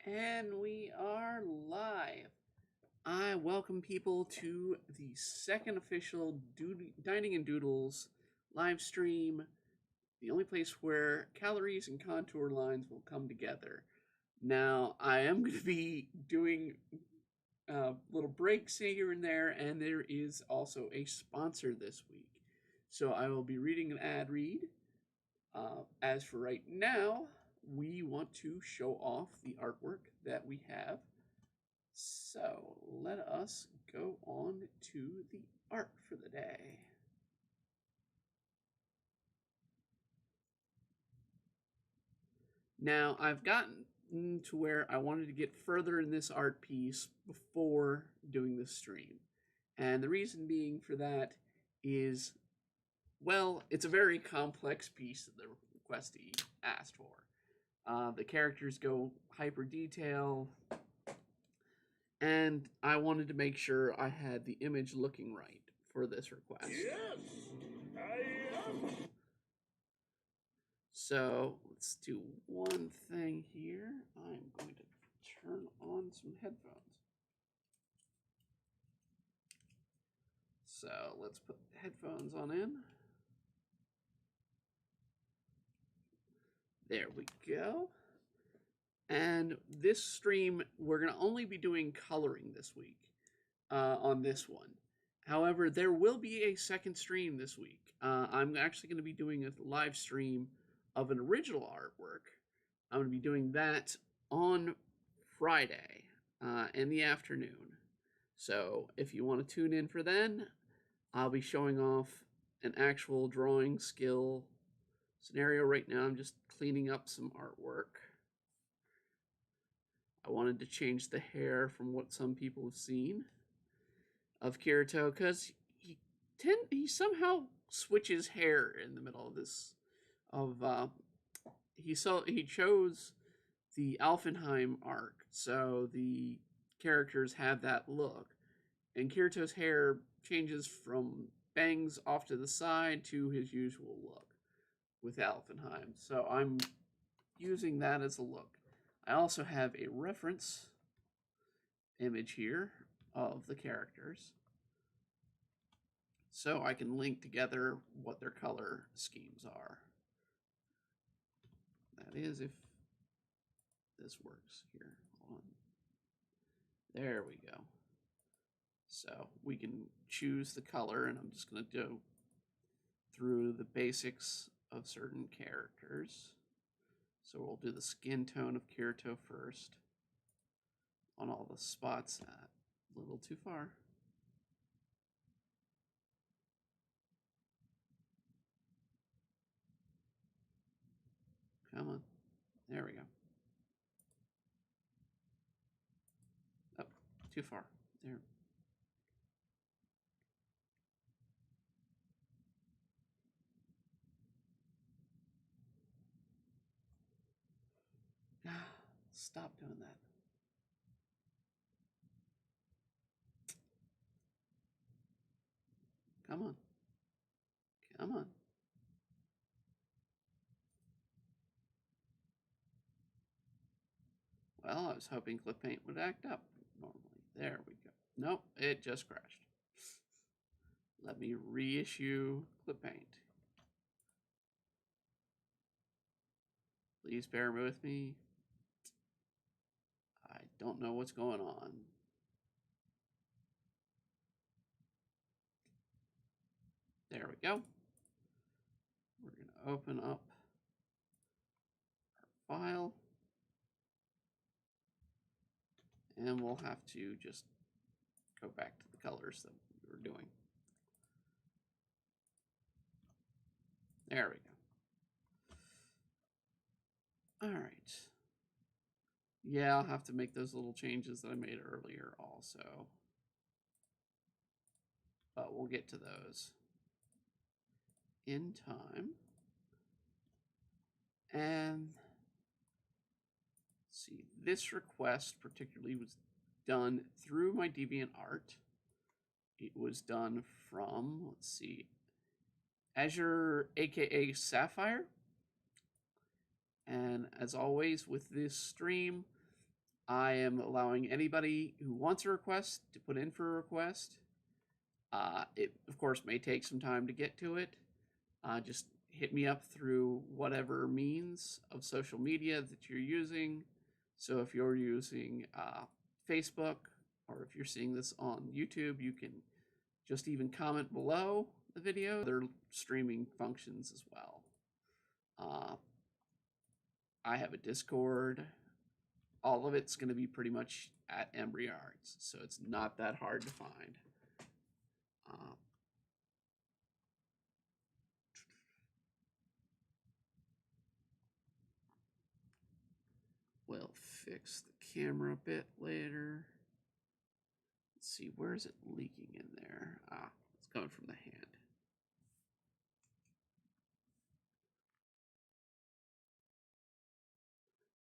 And we are live. I welcome people to the second official Dining and Doodles live stream, the only place where calories and contour lines will come together. Now, I am going to be doing little breaks here and there, and there is also a sponsor this week. So I will be reading an ad read. As for right now, we want to show off the artwork that we have. So let us go on to the art for the day. Now, I've gotten to where I wanted to get further in this art piece before doing this stream. And the reason being for that is, well, it's a very complex piece that the requestee asked for. The characters go hyper detail, and I wanted to make sure I had the image looking right for this request. Yes, I am. So let's do one thing here. I'm going to turn on some headphones. So let's put the headphones on in. There we go. And this stream, we're going to only be doing coloring this week on this one. However, there will be a second stream this week. I'm actually going to be doing a live stream of an original artwork. I'm going to be doing that on Friday in the afternoon. So if you want to tune in for then, I'll be showing off an actual drawing skill scenario. Right now, I'm just cleaning up some artwork. I wanted to change the hair from what some people have seen of Kirito, because he somehow switches hair in the middle of this. He chose the Alfenheim arc, so the characters have that look, and Kirito's hair changes from bangs off to the side to his usual look with Alfenheim. So I'm using that as a look. I also have a reference image here of the characters, so I can link together what their color schemes are. That is, if this works here. Hold on. There we go. So we can choose the color, and I'm just going to go through the basics of certain characters. So we'll do the skin tone of Kirito first on all the spots. A little too far. Come on. There we go. Oh, too far. There. Stop doing that. Come on. Come on. Well, I was hoping clip paint would act up normally. There we go. Nope, it just crashed. Let me reissue clip paint. Please bear with me. I don't know what's going on. There we go. We're going to open up our file. And we'll have to just go back to the colors that we were doing. There we go. All right. Yeah, I'll have to make those little changes that I made earlier also. But we'll get to those in time. And let's see, this request particularly was done through my DeviantArt. It was done from, let's see, Azure, aka Sapphire. And as always with this stream, I am allowing anybody who wants a request to put in for a request. It, of course, may take some time to get to it. Just hit me up through whatever means of social media that you're using. So if you're using Facebook, or if you're seeing this on YouTube, you can just even comment below the video. They're streaming functions as well. I have a Discord. All of it's going to be pretty much at Embryards, so it's not that hard to find. We'll fix the camera a bit later. Let's see, where is it leaking in there? It's coming from the hand.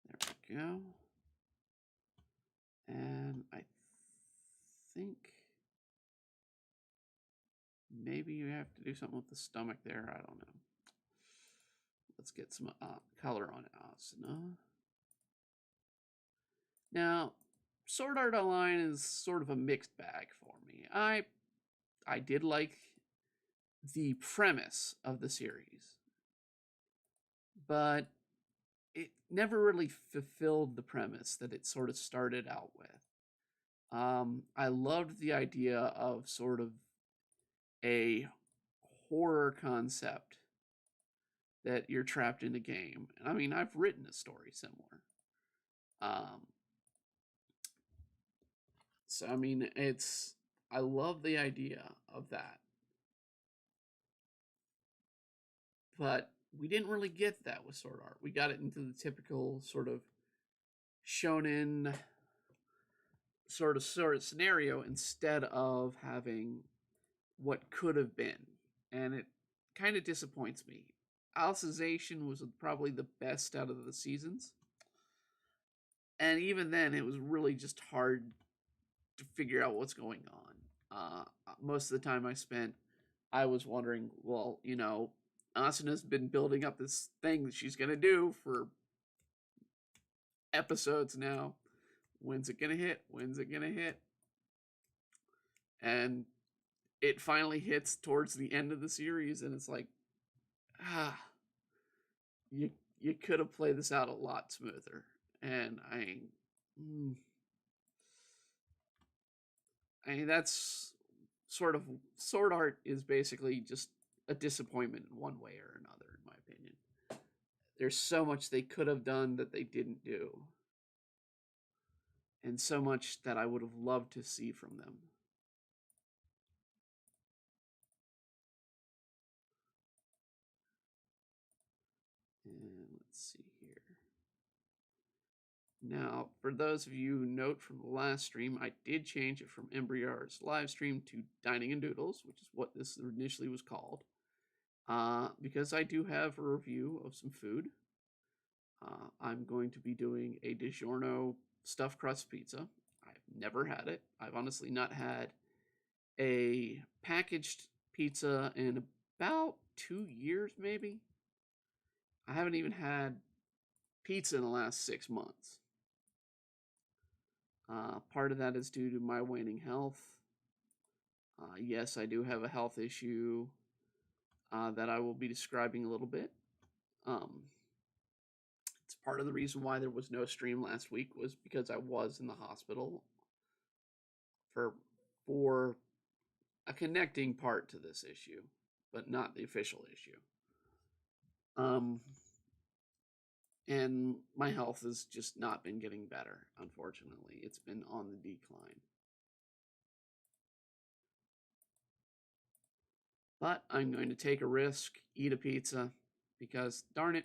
There we go. And I think maybe you have to do something with the stomach there. I don't know. Let's get some color on Asuna. Now, Sword Art Online is sort of a mixed bag for me. I did like the premise of the series, but it never really fulfilled the premise that it sort of started out with. I loved the idea of sort of a horror concept that you're trapped in a game. And I mean, I've written a story similar. So, I mean, I love the idea of that. But we didn't really get that with Sword Art. We got it into the typical sort of shonen sort of scenario instead of having what could have been. And it kind of disappoints me. Alicization was probably the best out of the seasons. And even then, it was really just hard to figure out what's going on. Most of the time I spent, I was wondering, well, you know, Asuna's been building up this thing that she's going to do for episodes now. When's it going to hit? When's it going to hit? And it finally hits towards the end of the series, and it's like, you could have played this out a lot smoother. And I mean, that's sort of, Sword Art is basically just a disappointment in one way or another, in my opinion. There's so much they could have done that they didn't do, and so much that I would have loved to see from them. And let's see here. Now, for those of you who note from the last stream, I did change it from Embryar's live stream to Dining and Doodles, which is what this initially was called, because I do have a review of some food. I'm going to be doing a Digorno stuffed crust pizza. I've never had it. I've honestly not had a packaged pizza in about 2 years, maybe. I haven't even had pizza in the last 6 months. Part of that is due to my waning health. Yes, I do have a health issue that I will be describing a little bit. It's part of the reason why there was no stream last week, was because I was in the hospital for a connecting part to this issue, but not the official issue. And my health has just not been getting better, unfortunately. It's been on the decline. But I'm going to take a risk, eat a pizza, because darn it,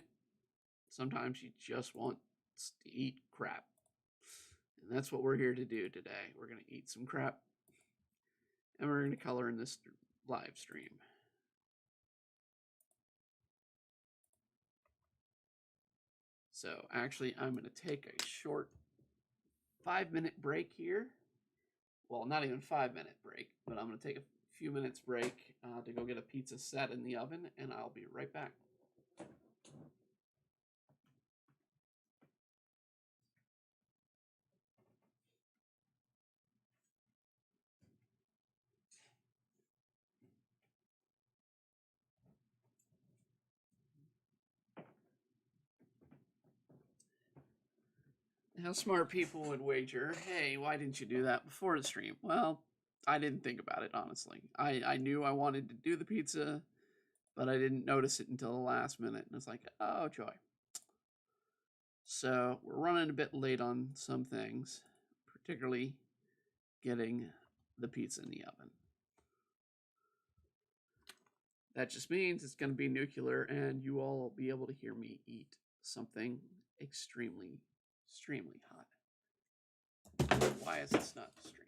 sometimes you just want to eat crap. And that's what we're here to do today. We're going to eat some crap, and we're going to color in this live stream. So actually, I'm going to take a short 5-minute break here. Well, not even 5-minute break, but I'm going to take a few minutes break to go get a pizza set in the oven, and I'll be right back. how smart people would wager, hey, why didn't you do that before the stream? Well, I didn't think about it, honestly. I knew I wanted to do the pizza, but I didn't notice it until the last minute. And it's like, oh, joy. So we're running a bit late on some things, particularly getting the pizza in the oven. That just means it's going to be nuclear, and you all will be able to hear me eat something extremely, extremely hot. Why is this not streaming?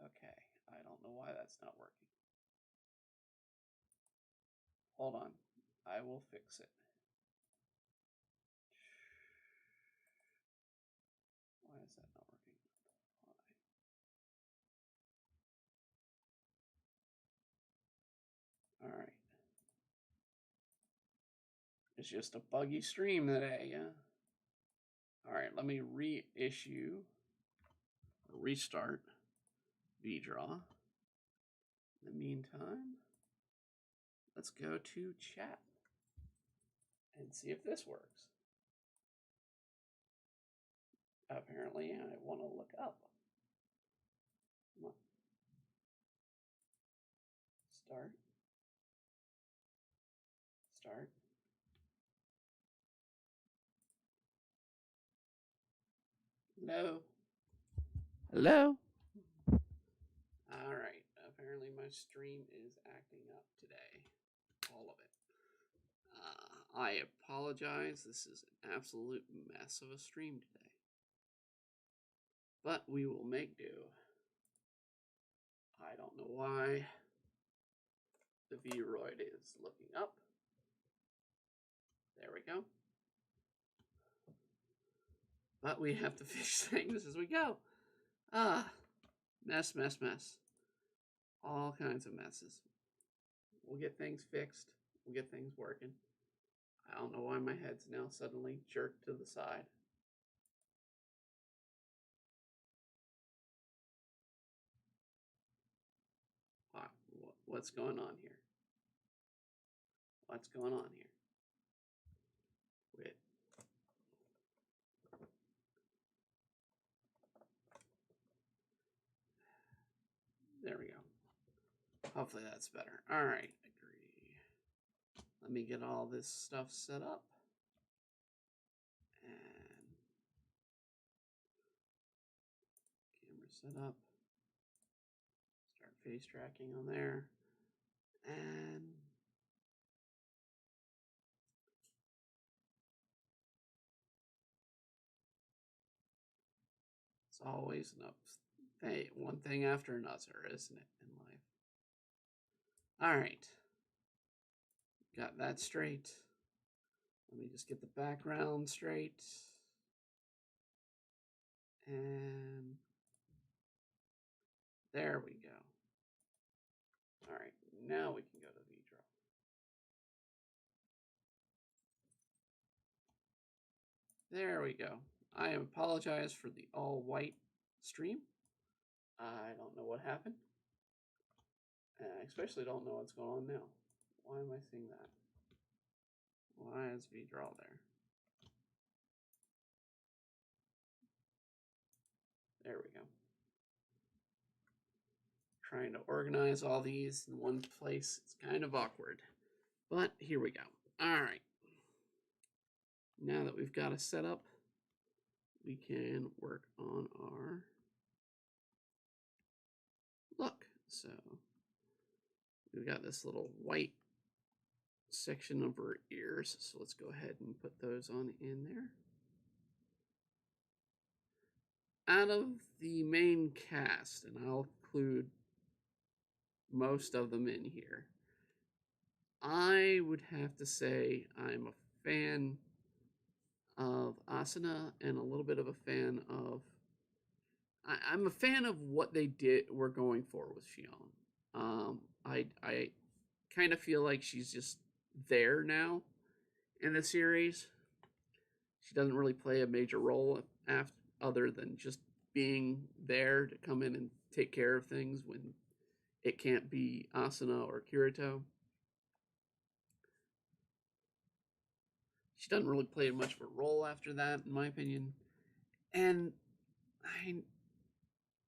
Okay, I don't know why that's not working. Hold on, I will fix it. Why is that not working? Why? All right. It's just a buggy stream today, yeah? All right, let me restart VDraw. In the meantime, let's go to chat and see if this works. Apparently, I want to look up. Come on. Start. Hello. Hello. All right. Apparently, my stream is acting up today. All of it. I apologize. This is an absolute mess of a stream today. But we will make do. I don't know why the Vroid is looking up. There we go. But we have to fix things as we go. Mess. All kinds of messes. We'll get things fixed. We'll get things working. I don't know why my head's now suddenly jerked to the side. What's going on here? What's going on here? Quit. There we go. Hopefully that's better. All right, agree. Let me get all this stuff set up. And camera set up. Start face tracking on there. And it's always one thing after another, isn't it, in life? All right. Got that straight. Let me just get the background straight. And there we go. All right, now we can go to VDraw. There we go. I apologize for the all white stream. I don't know what happened. I especially don't know what's going on now. Why am I seeing that? Why is VDraw there? There we go. Trying to organize all these in one place. It's kind of awkward. But here we go. All right. Now that we've got a setup, we can work on our look. So we've got this little white section of her ears. So let's go ahead and put those on in there. Out of the main cast, and I'll include most of them in here, I would have to say I'm a fan of Asuna and a little bit of a fan of I'm a fan of what they were going for with Sinon. I kind of feel like she's just there now in the series. She doesn't really play a major role other than just being there to come in and take care of things when it can't be Asuna or Kirito. doesn't really play much of a role after that, in my opinion. And I,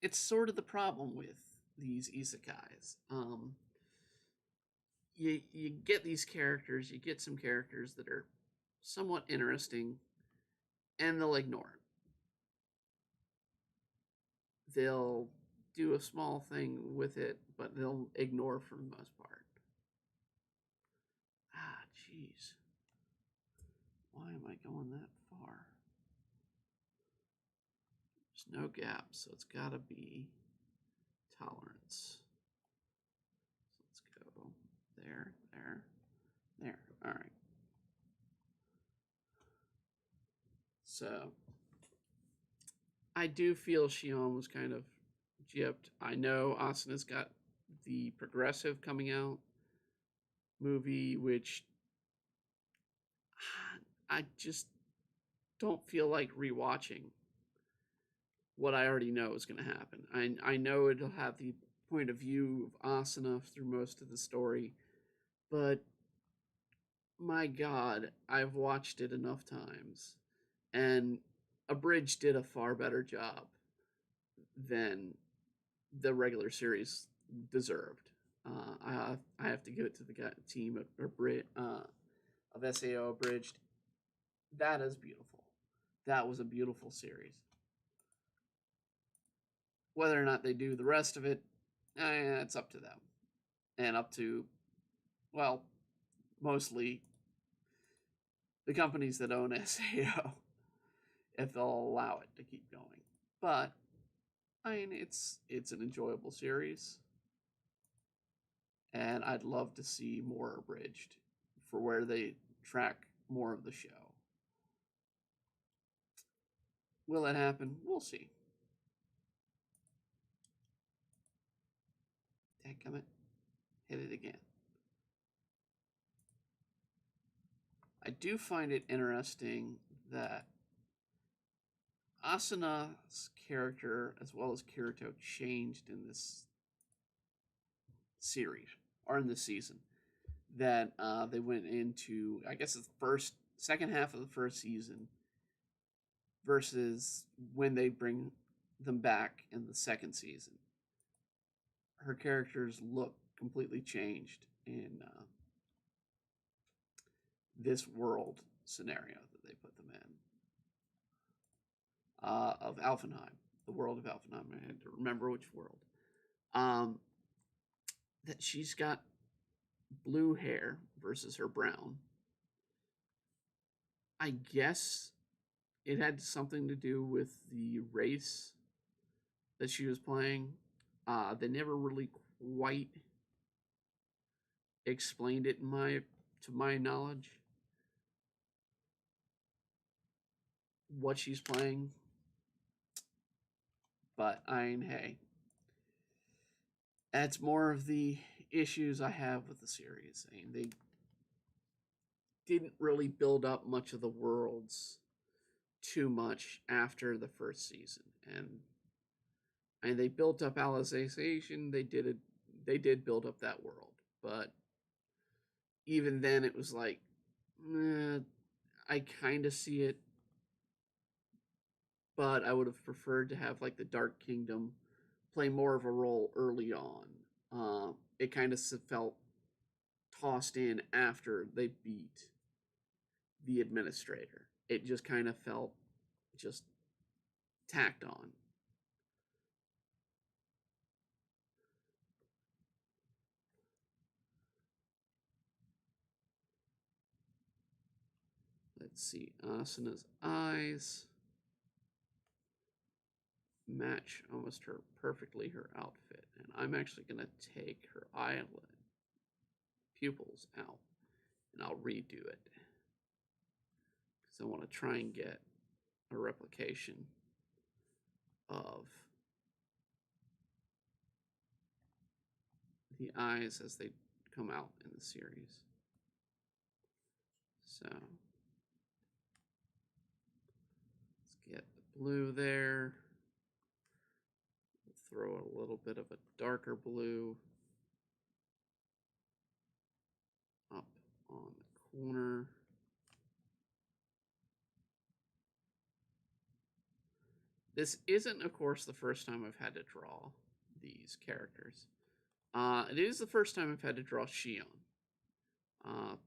it's sort of the problem with these isekais. You get these characters, you get some characters that are somewhat interesting, and they'll ignore it. They'll do a small thing with it, but they'll ignore for the most part. Ah, jeez. Why am I going that far? There's no gap, so it's got to be tolerance. So let's go there, there, there. All right. So I do feel Shion was kind of gypped. I know Asuna's got the Progressive coming out movie, which I just don't feel like rewatching what I already know is going to happen. I know it'll have the point of view of Asuna through most of the story, but my God, I've watched it enough times, and Abridged did a far better job than the regular series deserved. I have to give it to the team of SAO Abridged. That is beautiful. That was a beautiful series. Whether or not they do the rest of it, it's up to them. And up to, well, mostly the companies that own SAO, if they'll allow it to keep going. But, I mean, it's an enjoyable series. And I'd love to see more Abridged for where they track more of the show. Will it happen? We'll see. Dadgummit. Hit it again. I do find it interesting that Asuna's character, as well as Kirito, changed in this series, or in this season. That they went into, I guess it's the second half of the first season, versus when they bring them back in the second season. Her characters look completely changed in this world scenario that they put them in. Of Alfenheim, the world of Alfenheim. I had to remember which world. That she's got blue hair versus her brown. I guess it had something to do with the race that she was playing. They never really quite explained it to my knowledge, what she's playing. But I mean, hey, that's more of the issues I have with the series. I mean, they didn't really build up much of the worlds too much after the first season, and they built up Alicization. They did build up that world, but even then, it was like, I kind of see it, but I would have preferred to have like the Dark Kingdom play more of a role early on. It kind of felt tossed in after they beat the administrator. It just kind of felt just tacked on. Let's see, Asuna's eyes match almost perfectly her outfit, and I'm actually going to take her eyelid pupils out, and I'll redo it because I want to try and get a replication of the eyes as they come out in the series. So let's get the blue there. We'll throw a little bit of a darker blue up on the corner. This isn't, of course, the first time I've had to draw these characters. It is the first time I've had to draw Shion.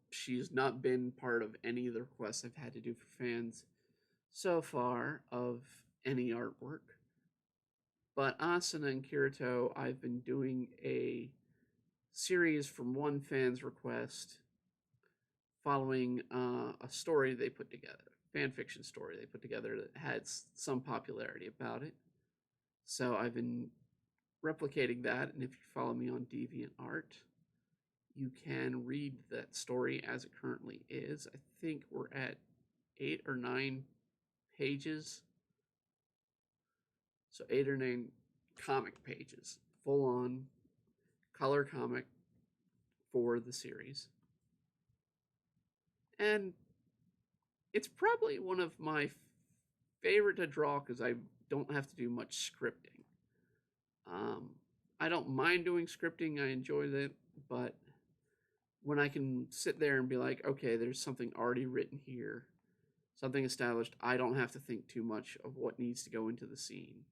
She's not been part of any of the requests I've had to do for fans so far of any artwork. But Asuna and Kirito, I've been doing a series from one fan's request following a story they put together, fan fiction story they put together that had some popularity about it. So I've been replicating that, and if you follow me on DeviantArt, you can read that story as it currently is. I think we're at 8 or 9 pages. So 8 or 9 comic pages, full on color comic for the series. And it's probably one of my favorite to draw because I don't have to do much scripting. I don't mind doing scripting, I enjoy that, but when I can sit there and be like, okay, there's something already written here, something established, I don't have to think too much of what needs to go into the scene.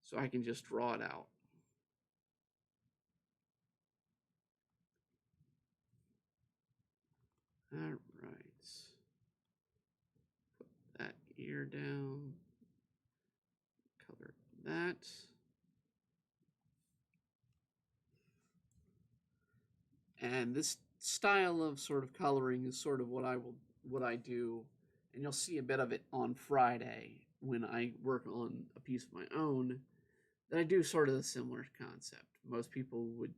So I can just draw it out. All right. Put that ear down. Color that. And this style of sort of coloring is sort of what I do, and you'll see a bit of it on Friday when I work on a piece of my own that I do sort of a similar concept. Most people would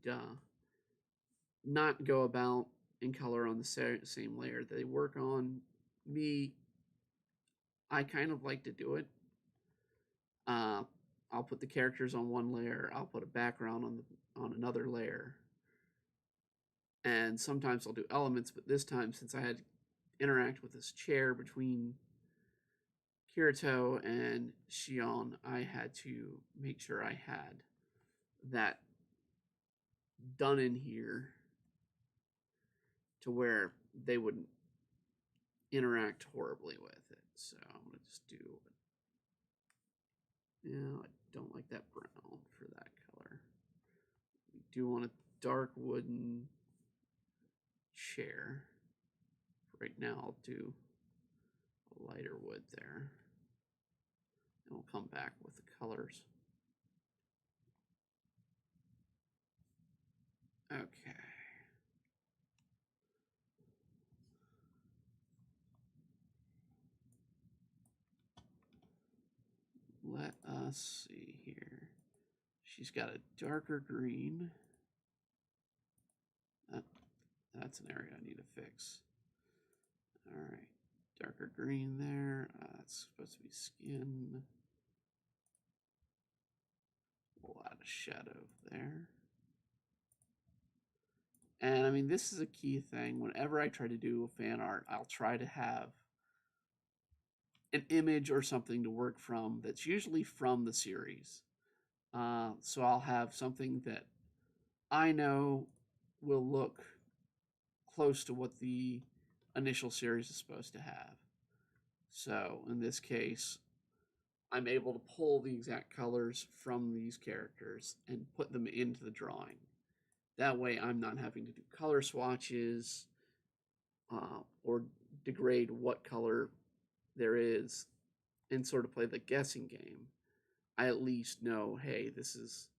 not go about and color on the same layer they work on. Me, I kind of like to do it. I'll put the characters on one layer. I'll put a background on another layer. And sometimes I'll do elements, but this time, since I had to interact with this chair between Kirito and Shion, I had to make sure I had that done in here to where they wouldn't interact horribly with it. So I'm going to just do it. I don't like that brown for that color. We do want a dark wooden chair. Right now I'll do a lighter wood there. And we'll come back with the colors. Okay. Let us see here. She's got a darker green. That's an area I need to fix. All right, darker green there. That's supposed to be skin. We'll add a shadow there. And I mean, this is a key thing. Whenever I try to do fan art, I'll try to have an image or something to work from that's usually from the series. So I'll have something that I know will look close to what the initial series is supposed to have. So in this case, I'm able to pull the exact colors from these characters and put them into the drawing. That way I'm not having to do color swatches or degrade what color there is and sort of play the guessing game. I at least know, hey, this is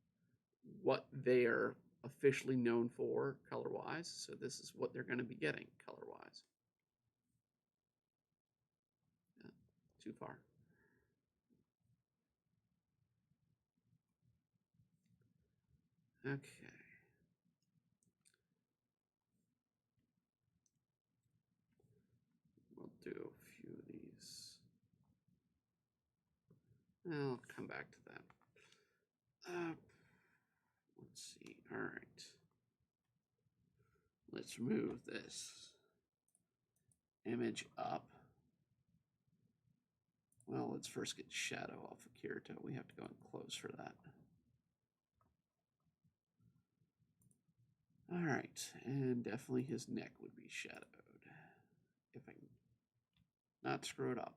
what they are officially known for color-wise, so this is what they're going to be getting color-wise. Too far. Okay. We'll do a few of these. I'll come back to that. Let's see. All right. Let's move this image up. Well, let's first get shadow off of Kirito. We have to go in close for that. All right, and definitely his neck would be shadowed if I can not screw it up.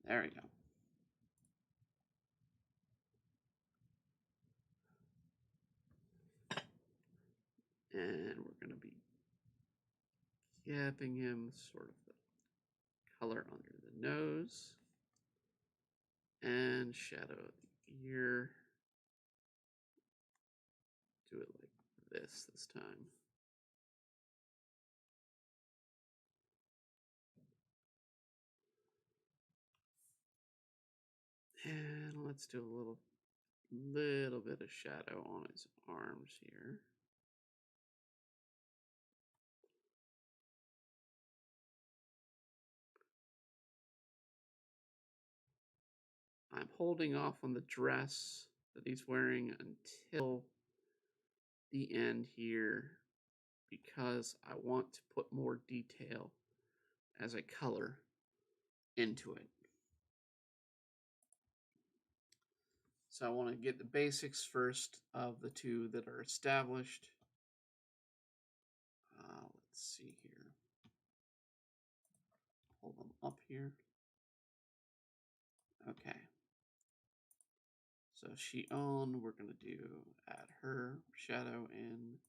There we go. And we're going to be gapping him sort of the color under the nose and shadow the ear. Do it like this time. And let's do a little bit of shadow on his arms here. I'm holding off on the dress that he's wearing until the end here because I want to put more detail as I color into it. So I want to get the basics first of the two that are established. Let's see here. Hold them up here. Okay. So Sinon, we're going to add her shadow in.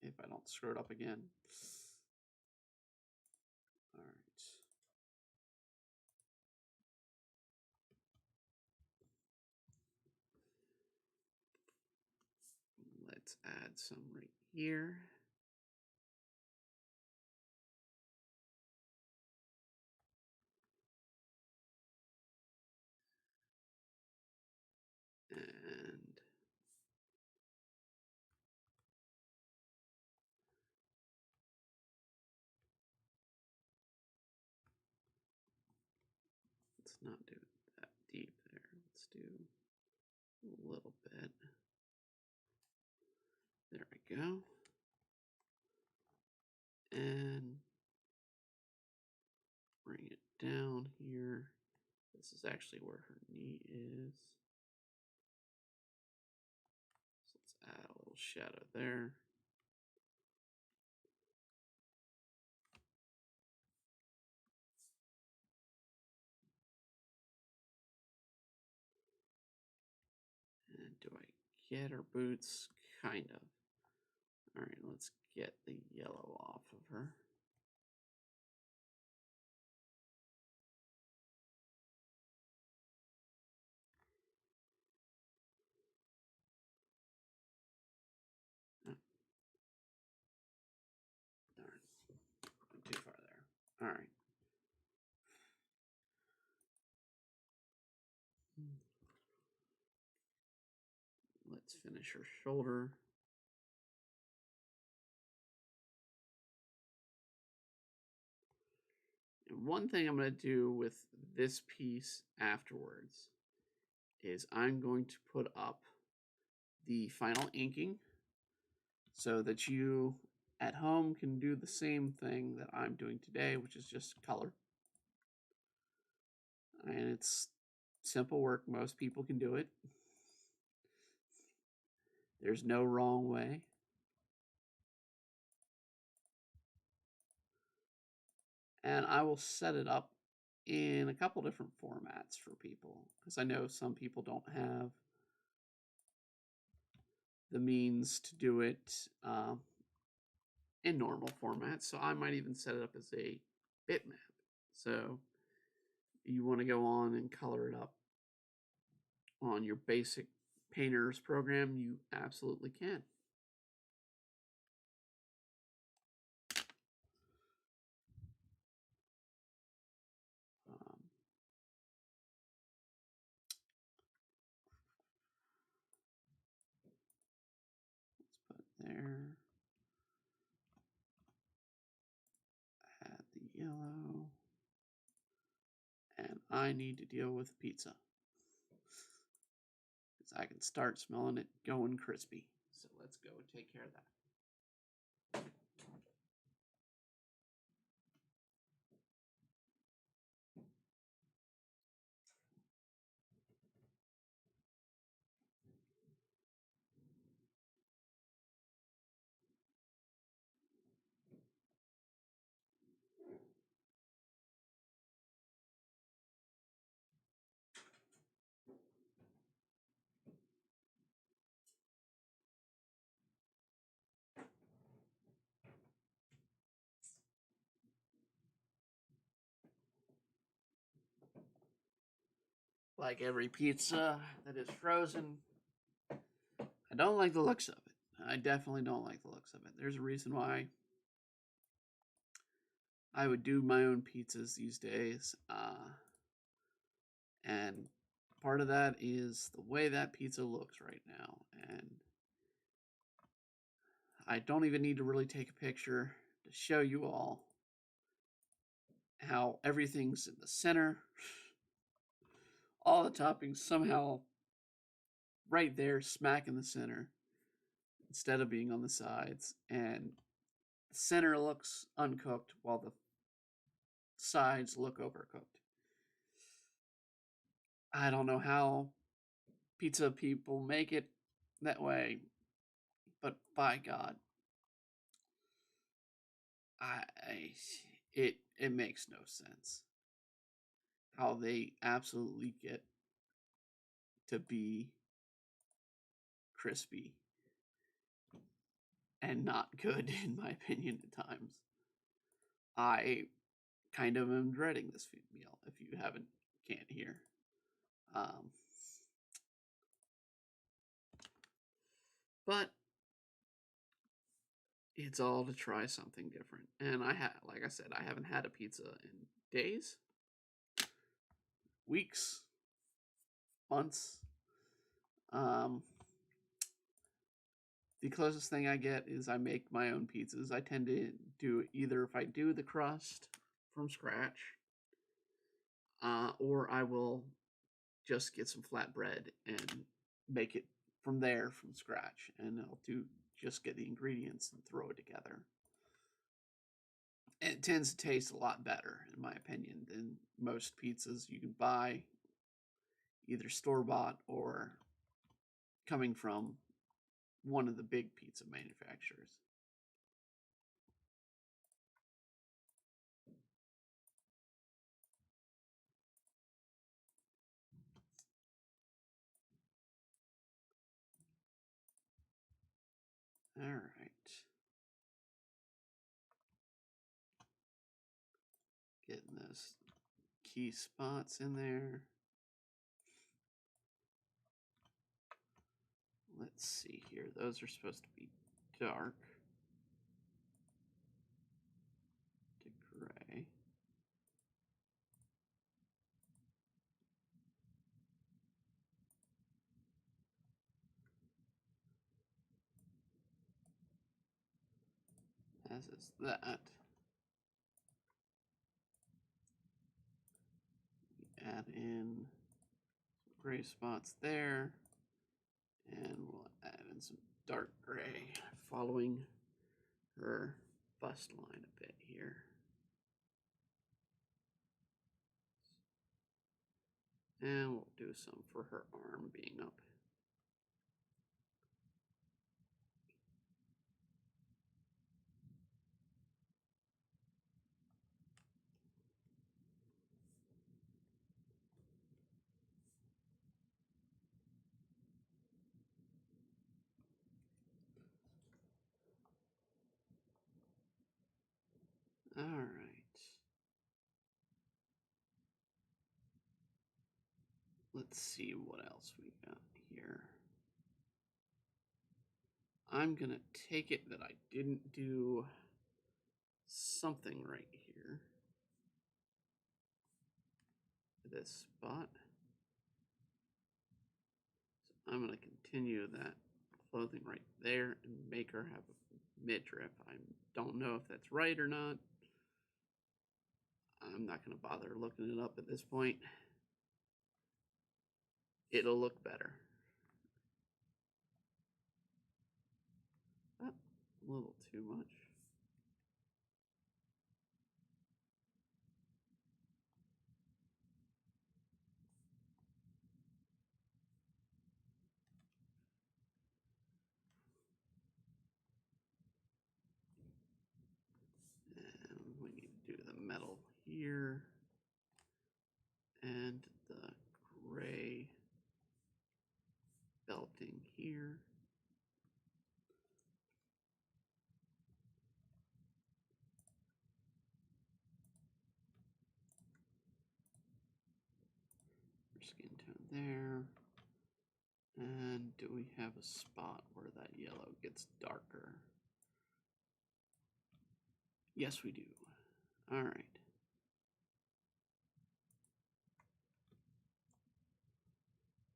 If I don't screw it up again. All right. Let's add some right here. And let's not do it that deep there. Let's do a little bit. There we go. And bring it down here. This is actually where her knee is. So let's add a little shadow there. And do I get her boots? Kind of. All right, let's get the yellow off of her. Oh. Darn. Went too far there. All right. Let's finish her shoulder. And one thing I'm going to do with this piece afterwards is I'm going to put up the final inking so that you at home can do the same thing that I'm doing today, which is just color. And it's simple work. Most people can do it. There's no wrong way. And I will set it up in a couple different formats for people because I know some people don't have the means to do it in normal formats. So I might even set it up as a bitmap. So you want to go on and color it up on your basic painter's program, you absolutely can. Let's put there. Add the yellow. And I need to deal with pizza. Because I can start smelling it going crispy. So let's go take care of that. Like every pizza that is frozen, I don't like the looks of it. I definitely don't like the looks of it. There's a reason why I would do my own pizzas these days. And part of that is the way that pizza looks right now. And I don't even need to really take a picture to show you all how everything's in the center. All the toppings somehow right there, smack in the center, instead of being on the sides. And the center looks uncooked while the sides look overcooked. I don't know how pizza people make it that way, but by God, I it makes no sense how they absolutely get to be crispy and not good, in my opinion, at times. I kind of am dreading this meal, if you can't hear. But it's all to try something different. And like I said, I haven't had a pizza in days, weeks, months. The closest thing I get is I make my own pizzas. I tend to do either if I do the crust from scratch, or I will just get some flatbread and make it from there from scratch. And I'll just get the ingredients and throw it together. And it tends to taste a lot better, in my opinion, than most pizzas you can buy, either store-bought or coming from one of the big pizza manufacturers. All right. Getting those key spots in there. Let's see here. Those are supposed to be dark to gray. As is that. Add in some gray spots there. And we'll add in some dark gray following her bust line a bit here. And we'll do some for her arm being up. All right. Let's see what else we got here. I'm going to take it that I didn't do something right here. This spot. So I'm going to continue that clothing right there and make her have a midriff. I don't know if that's right or not. I'm not going to bother looking it up at this point. It'll look better. Oh, a little too much. And we need to do the metal here and the gray belting here. For skin tone there. And do we have a spot where that yellow gets darker? Yes, we do. All right.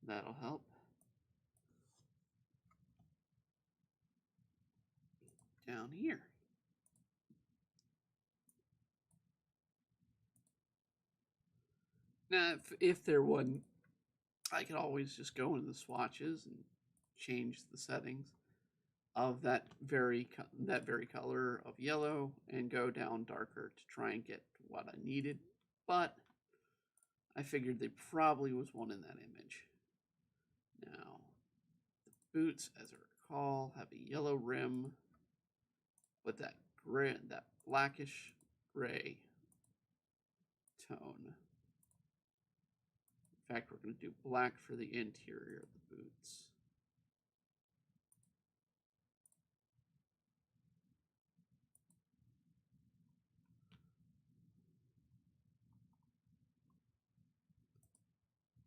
That'll help. Down here. Now, if there wasn't, I could always just go into the swatches and change the settings of that very color of yellow and go down darker to try and get what I needed. But I figured there probably was one in that image. Now, the boots, as I recall, have a yellow rim with that gray, that blackish gray tone. In fact, we're going to do black for the interior of the boots.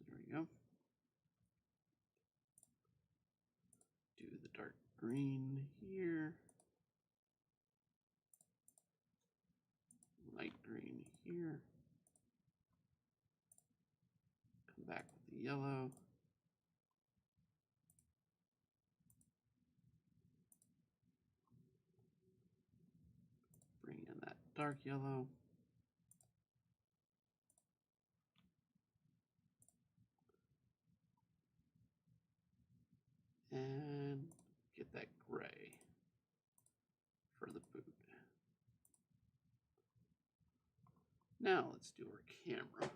There we go. Do the dark green here. Light green here. Come back with the yellow. Bring in that dark yellow. And get that gray for the boot. Now let's do our camera.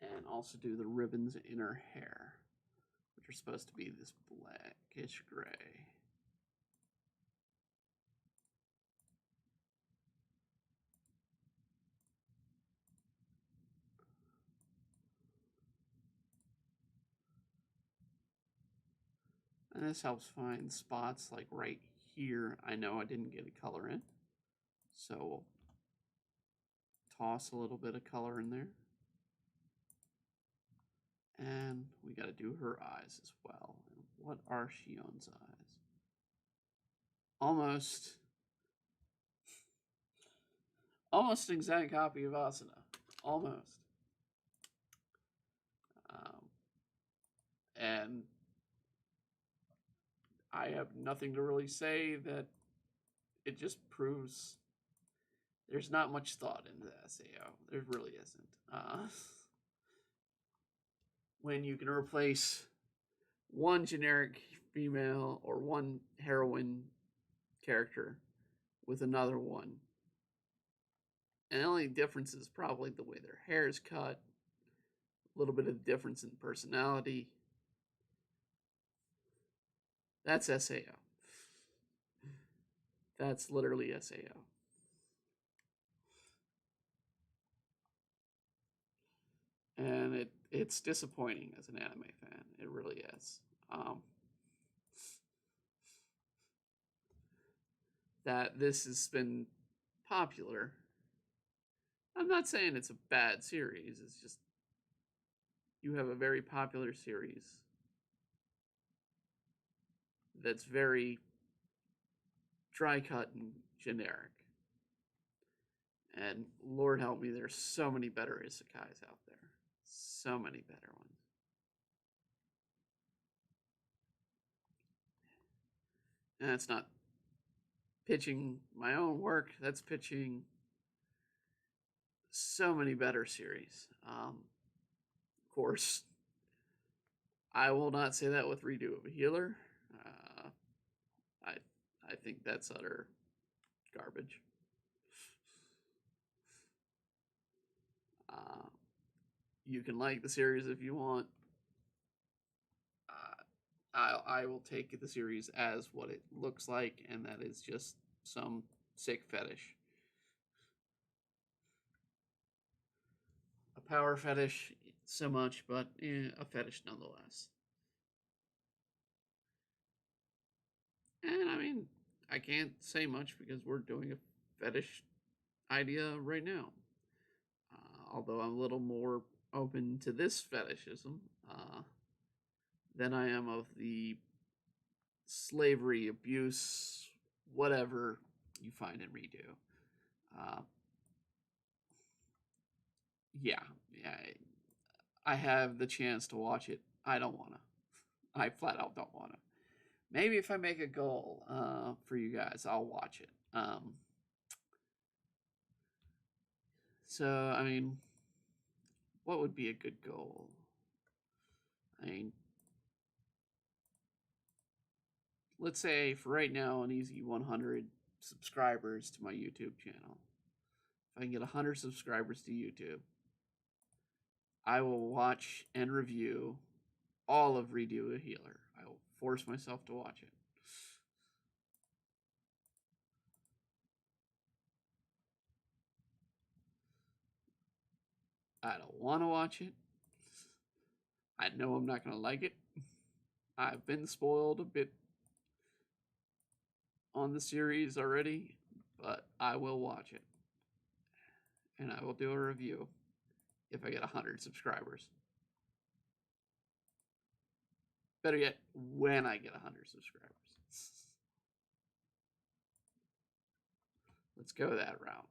And also do the ribbons in her hair, which are supposed to be this blackish gray. And this helps find spots like right here. I know I didn't get a color in, so we'll toss a little bit of color in there. And we got to do her eyes as well. What are Shion's eyes? Almost an exact copy of Asuna. Almost. And I have nothing to really say. That it just proves there's not much thought into the SAO. There really isn't. When you can replace one generic female or one heroine character with another one, and the only difference is probably the way their hair is cut, a little bit of difference in personality. That's SAO. That's literally SAO. And it's disappointing as an anime fan. It really is. That this has been popular. I'm not saying it's a bad series. It's just you have a very popular series that's very dry cut and generic. And Lord help me, there's so many better isekais out there. So many better ones. And that's not pitching my own work. That's pitching so many better series. Of course, I will not say that with Redo of a Healer. I think that's utter garbage. You can like the series if you want. I will take the series as what it looks like, and that is just some sick fetish. A power fetish, so much, but a fetish nonetheless. And I mean, I can't say much because we're doing a fetish idea right now. although I'm a little more open to this fetishism than I am of the slavery, abuse, whatever you find in redo. Uh, yeah, yeah. I have the chance to watch it. I don't want to. I flat out don't want to. Maybe if I make a goal for you guys, I'll watch it. So, I mean, what would be a good goal? I mean, let's say for right now, an easy 100 subscribers to my YouTube channel. If I can get 100 subscribers to YouTube, I will watch and review all of Redo a Healer. I will force myself to watch it. I don't want to watch it. I know I'm not going to like it. I've been spoiled a bit on the series already, but I will watch it. And I will do a review if I get 100 subscribers. Better yet, when I get 100 subscribers. Let's go that route.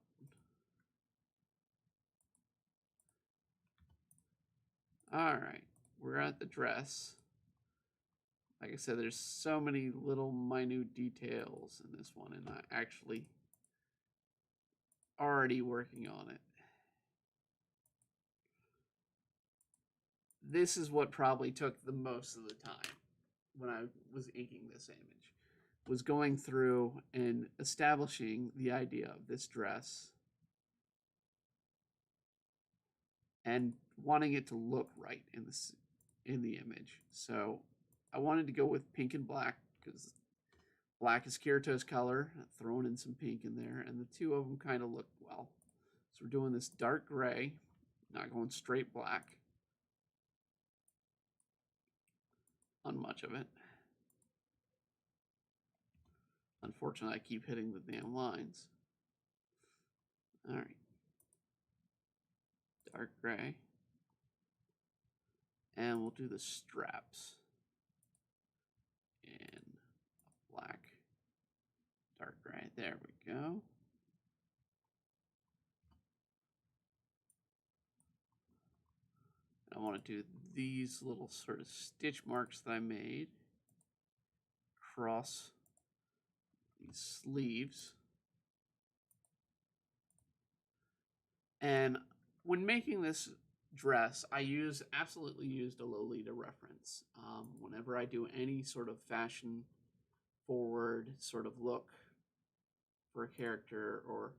Alright, we're at the dress. Like I said, there's so many little minute details in this one, and I'm actually already working on it. This is what probably took the most of the time when I was inking this image, was going through and establishing the idea of this dress and wanting it to look right in the image. So I wanted to go with pink and black because black is Kirito's color, throwing in some pink in there, and the two of them kind of look well. So we're doing this dark gray, not going straight black on much of it. Unfortunately, I keep hitting the damn lines. All right. Dark gray. And we'll do the straps in black, dark gray. There we go. I want to do these little sort of stitch marks that I made across these sleeves. And when making this dress, I absolutely used a Lolita reference. Whenever I do any sort of fashion forward sort of look for a character or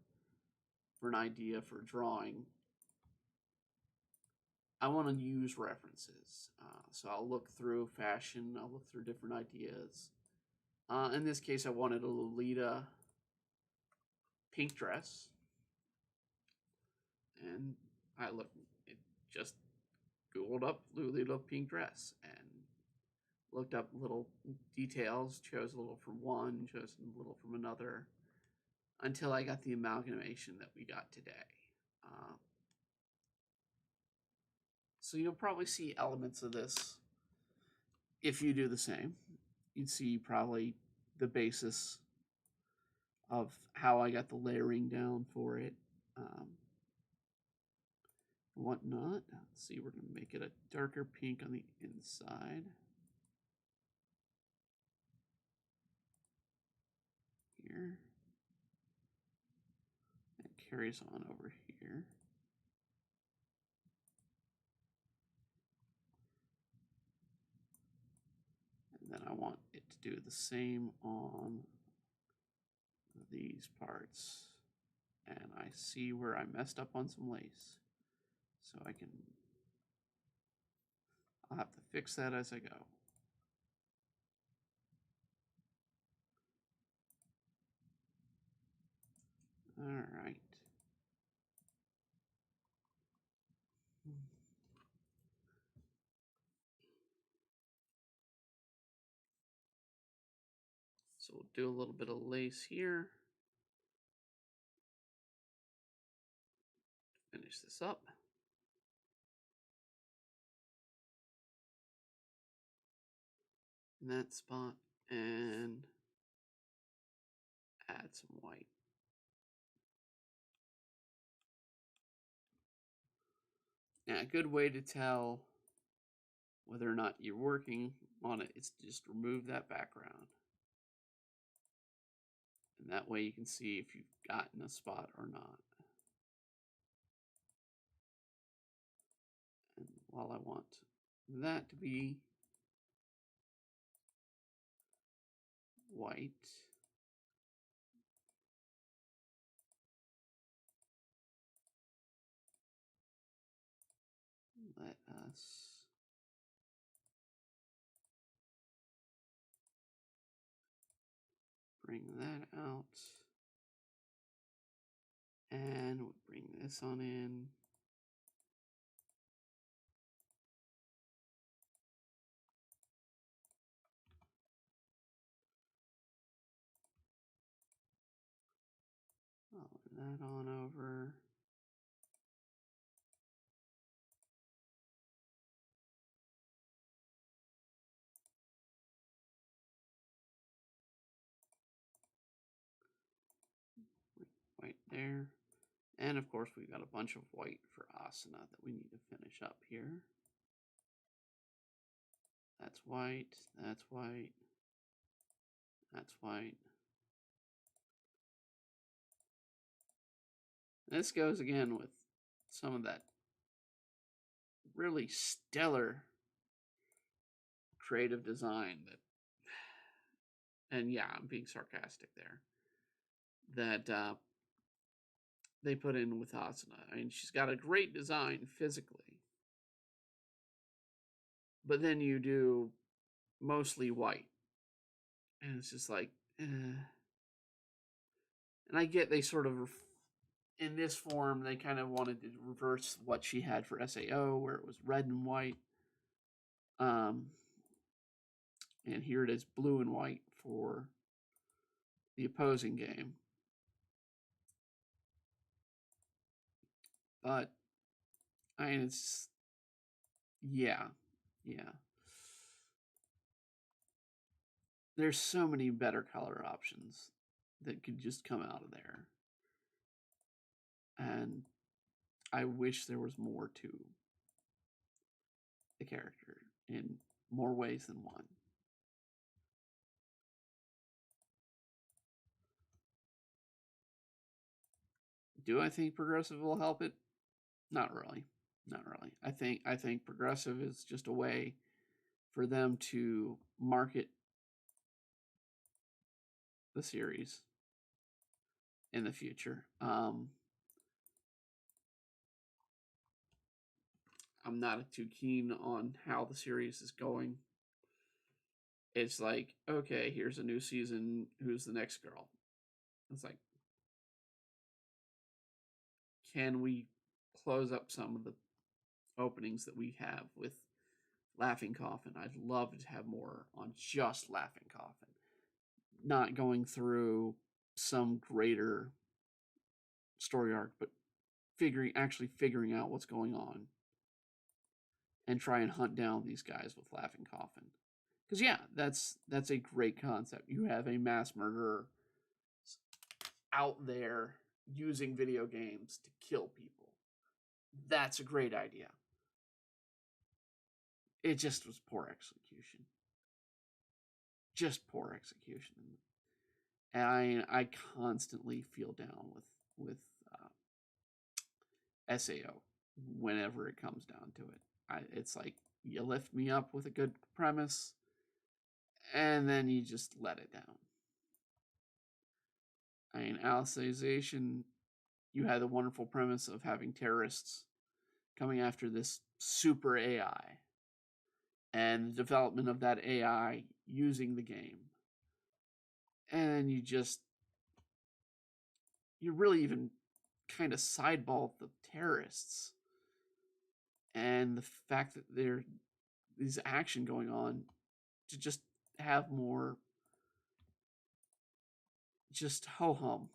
for an idea for drawing, I want to use references. So I'll look through fashion, I'll look through different ideas. In this case, I wanted a Lolita pink dress. And I just Googled up Lolita pink dress and looked up little details, chose a little from one, chose a little from another, until I got the amalgamation that we got today. So you'll probably see elements of this if you do the same. You'd see probably the basis of how I got the layering down for it. Whatnot. Let's see, we're going to make it a darker pink on the inside. Here. It carries on over here. And then I want it to do the same on these parts. And I see where I messed up on some lace. So I'll have to fix that as I go. All right. So we'll do a little bit of lace here. Finish this up. in that spot and add some white. Now, a good way to tell whether or not you're working on it is to just remove that background. And that way you can see if you've gotten a spot or not. And while I want that to be white, let us bring that out. And we'll bring this on in. Follow that on over. White there. And of course, we've got a bunch of white for Asuna that we need to finish up here. That's white, that's white, that's white. This goes again with some of that really stellar creative design that, and yeah, I'm being sarcastic there, that they put in with Asuna. I mean, she's got a great design physically, but then you do mostly white, and it's just like, and I get they sort of, in this form, they kind of wanted to reverse what she had for SAO, where it was red and white. And here it is blue and white for the opposing game. But, I mean, it's, yeah. There's so many better color options that could just come out of there. And I wish there was more to the character in more ways than one. Do I think progressive will help it? Not really. Not really. I think progressive is just a way for them to market the series in the future. I'm not too keen on how the series is going. It's like, okay, here's a new season. Who's the next girl? It's like, can we close up some of the openings that we have with Laughing Coffin? I'd love to have more on just Laughing Coffin, not going through some greater story arc, but actually figuring out what's going on and try and hunt down these guys with Laughing Coffin. Because yeah, that's a great concept. You have a mass murderer out there using video games to kill people. That's a great idea. It just was poor execution. Just poor execution. And I constantly feel down with SAO whenever it comes down to it. It's like you lift me up with a good premise, and then you just let it down. I mean, Alicization, you had the wonderful premise of having terrorists coming after this super AI, and the development of that AI using the game. And you really even kind of sideball the terrorists and the fact that there's action going on to just have more just ho-hum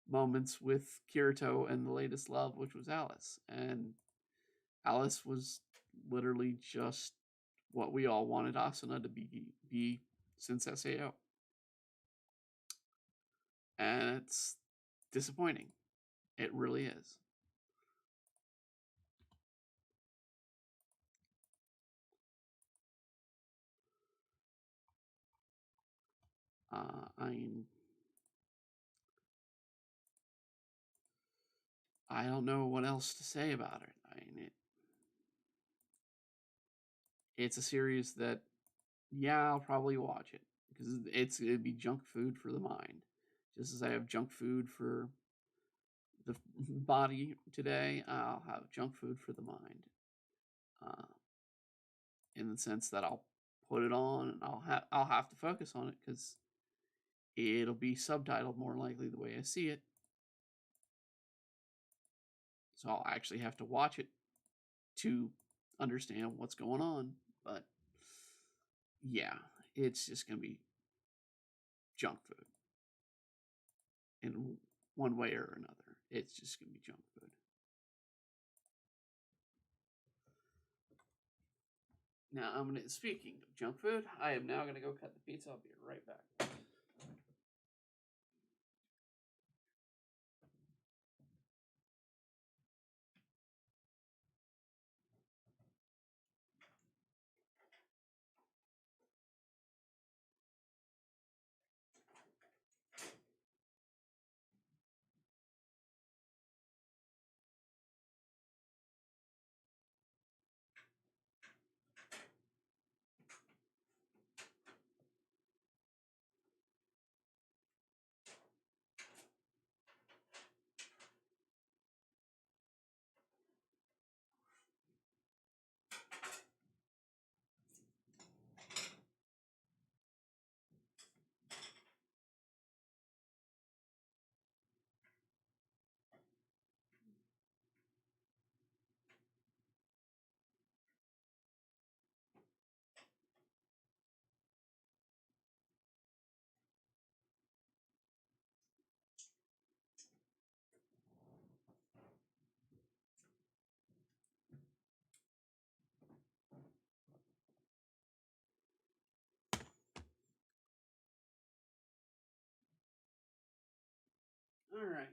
moments with Kirito and the latest love, which was Alice. And Alice was literally just what we all wanted Asuna to be since SAO. And it's disappointing. It really is. I don't know what else to say about it. It's a series that, yeah, I'll probably watch it because it'd be junk food for the mind, just as I have junk food for the body today. I'll have junk food for the mind, uh, in the sense that I'll put it on and I'll have to focus on it because it'll be subtitled more likely the way I see it. So I'll actually have to watch it to understand what's going on. But yeah, it's just gonna be junk food in one way or another. It's just gonna be junk food. Now speaking of junk food, I am now gonna go cut the pizza. I'll be right back. All right.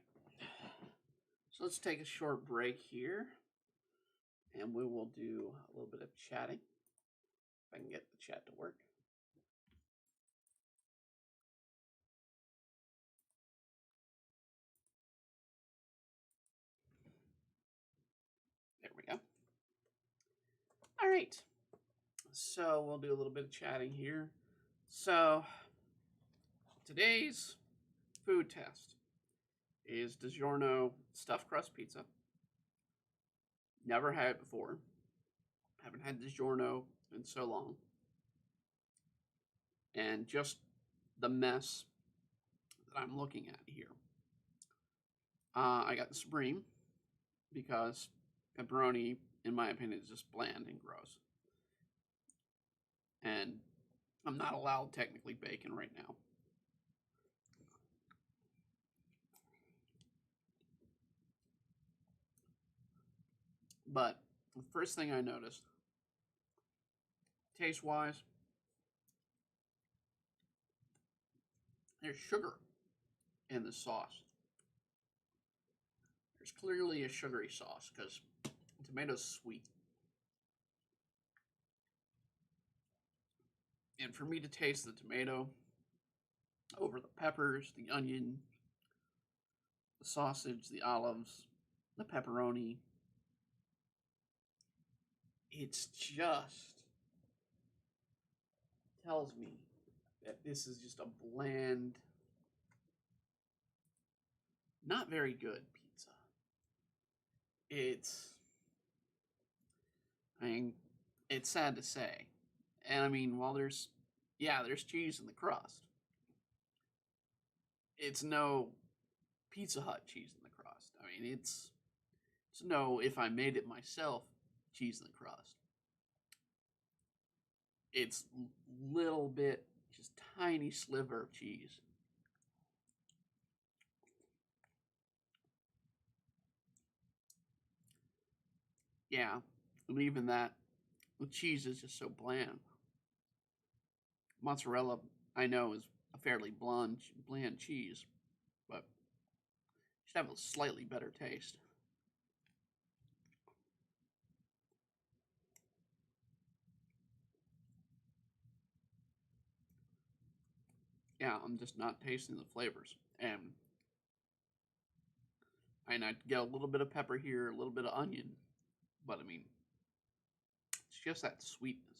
So let's take a short break here, and we will do a little bit of chatting. If I can get the chat to work. There we go. All right. So we'll do a little bit of chatting here. So today's food test is Digorno stuffed crust pizza. Never had it before. Haven't had Digorno in so long. And just the mess that I'm looking at here. I got the Supreme because pepperoni, in my opinion, is just bland and gross. And I'm not allowed technically bacon right now. But the first thing I noticed, taste-wise, there's sugar in the sauce. There's clearly a sugary sauce because the tomato's sweet. And for me to taste the tomato over the peppers, the onion, the sausage, the olives, the pepperoni, it's just tells me that this is just a bland, not very good pizza. It's sad to say. And I mean, while there's cheese in the crust, it's no Pizza Hut cheese in the crust. I mean, it's no, if I made it myself, cheese in the crust. It's little bit, just tiny sliver of cheese. Yeah, and even that, The cheese is just so bland. Mozzarella, I know, is a fairly bland cheese, but it should have a slightly better taste. Yeah, I'm just not tasting the flavors. And I get a little bit of pepper here, a little bit of onion, but I mean, it's just that sweetness.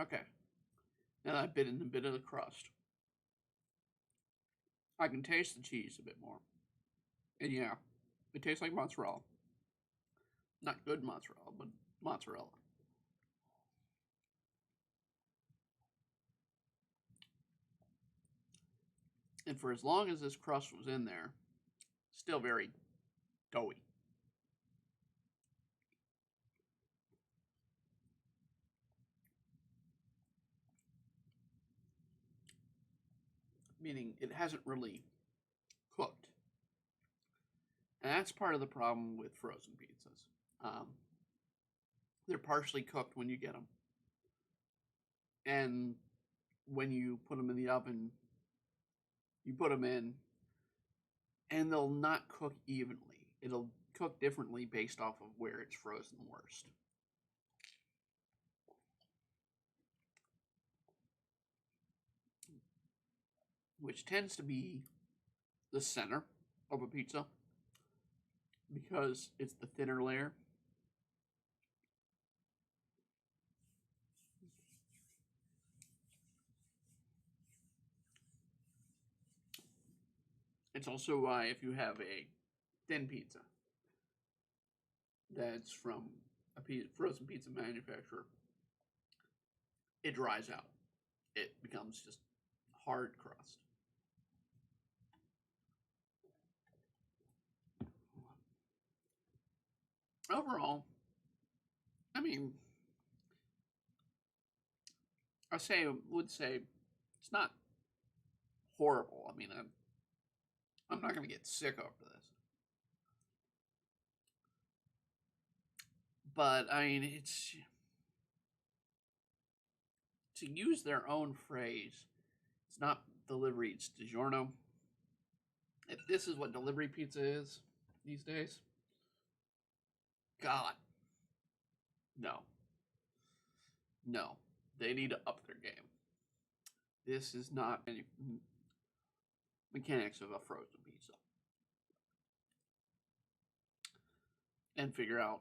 Okay, now that I've bit in a bit of the crust, I can taste the cheese a bit more. And yeah, it tastes like mozzarella. Not good mozzarella, but mozzarella. And for as long as this crust was in there, still very doughy. Meaning it hasn't really cooked. And that's part of the problem with frozen pizzas. They're partially cooked when you get them. And when you put them in the oven, you put them in, and they'll not cook evenly. It'll cook differently based off of where it's frozen worst. Which tends to be the center of a pizza because it's the thinner layer. It's also why if you have a thin pizza that's from a frozen pizza manufacturer, it dries out. It becomes just hard crust. Overall, I mean, would say it's not horrible. I mean, I'm not going to get sick after this. But I mean, it's to use their own phrase. It's not delivery; it's Digorno. If this is what delivery pizza is these days, God, no, no, they need to up their game. This is not any mechanics of a frozen pizza. And figure out,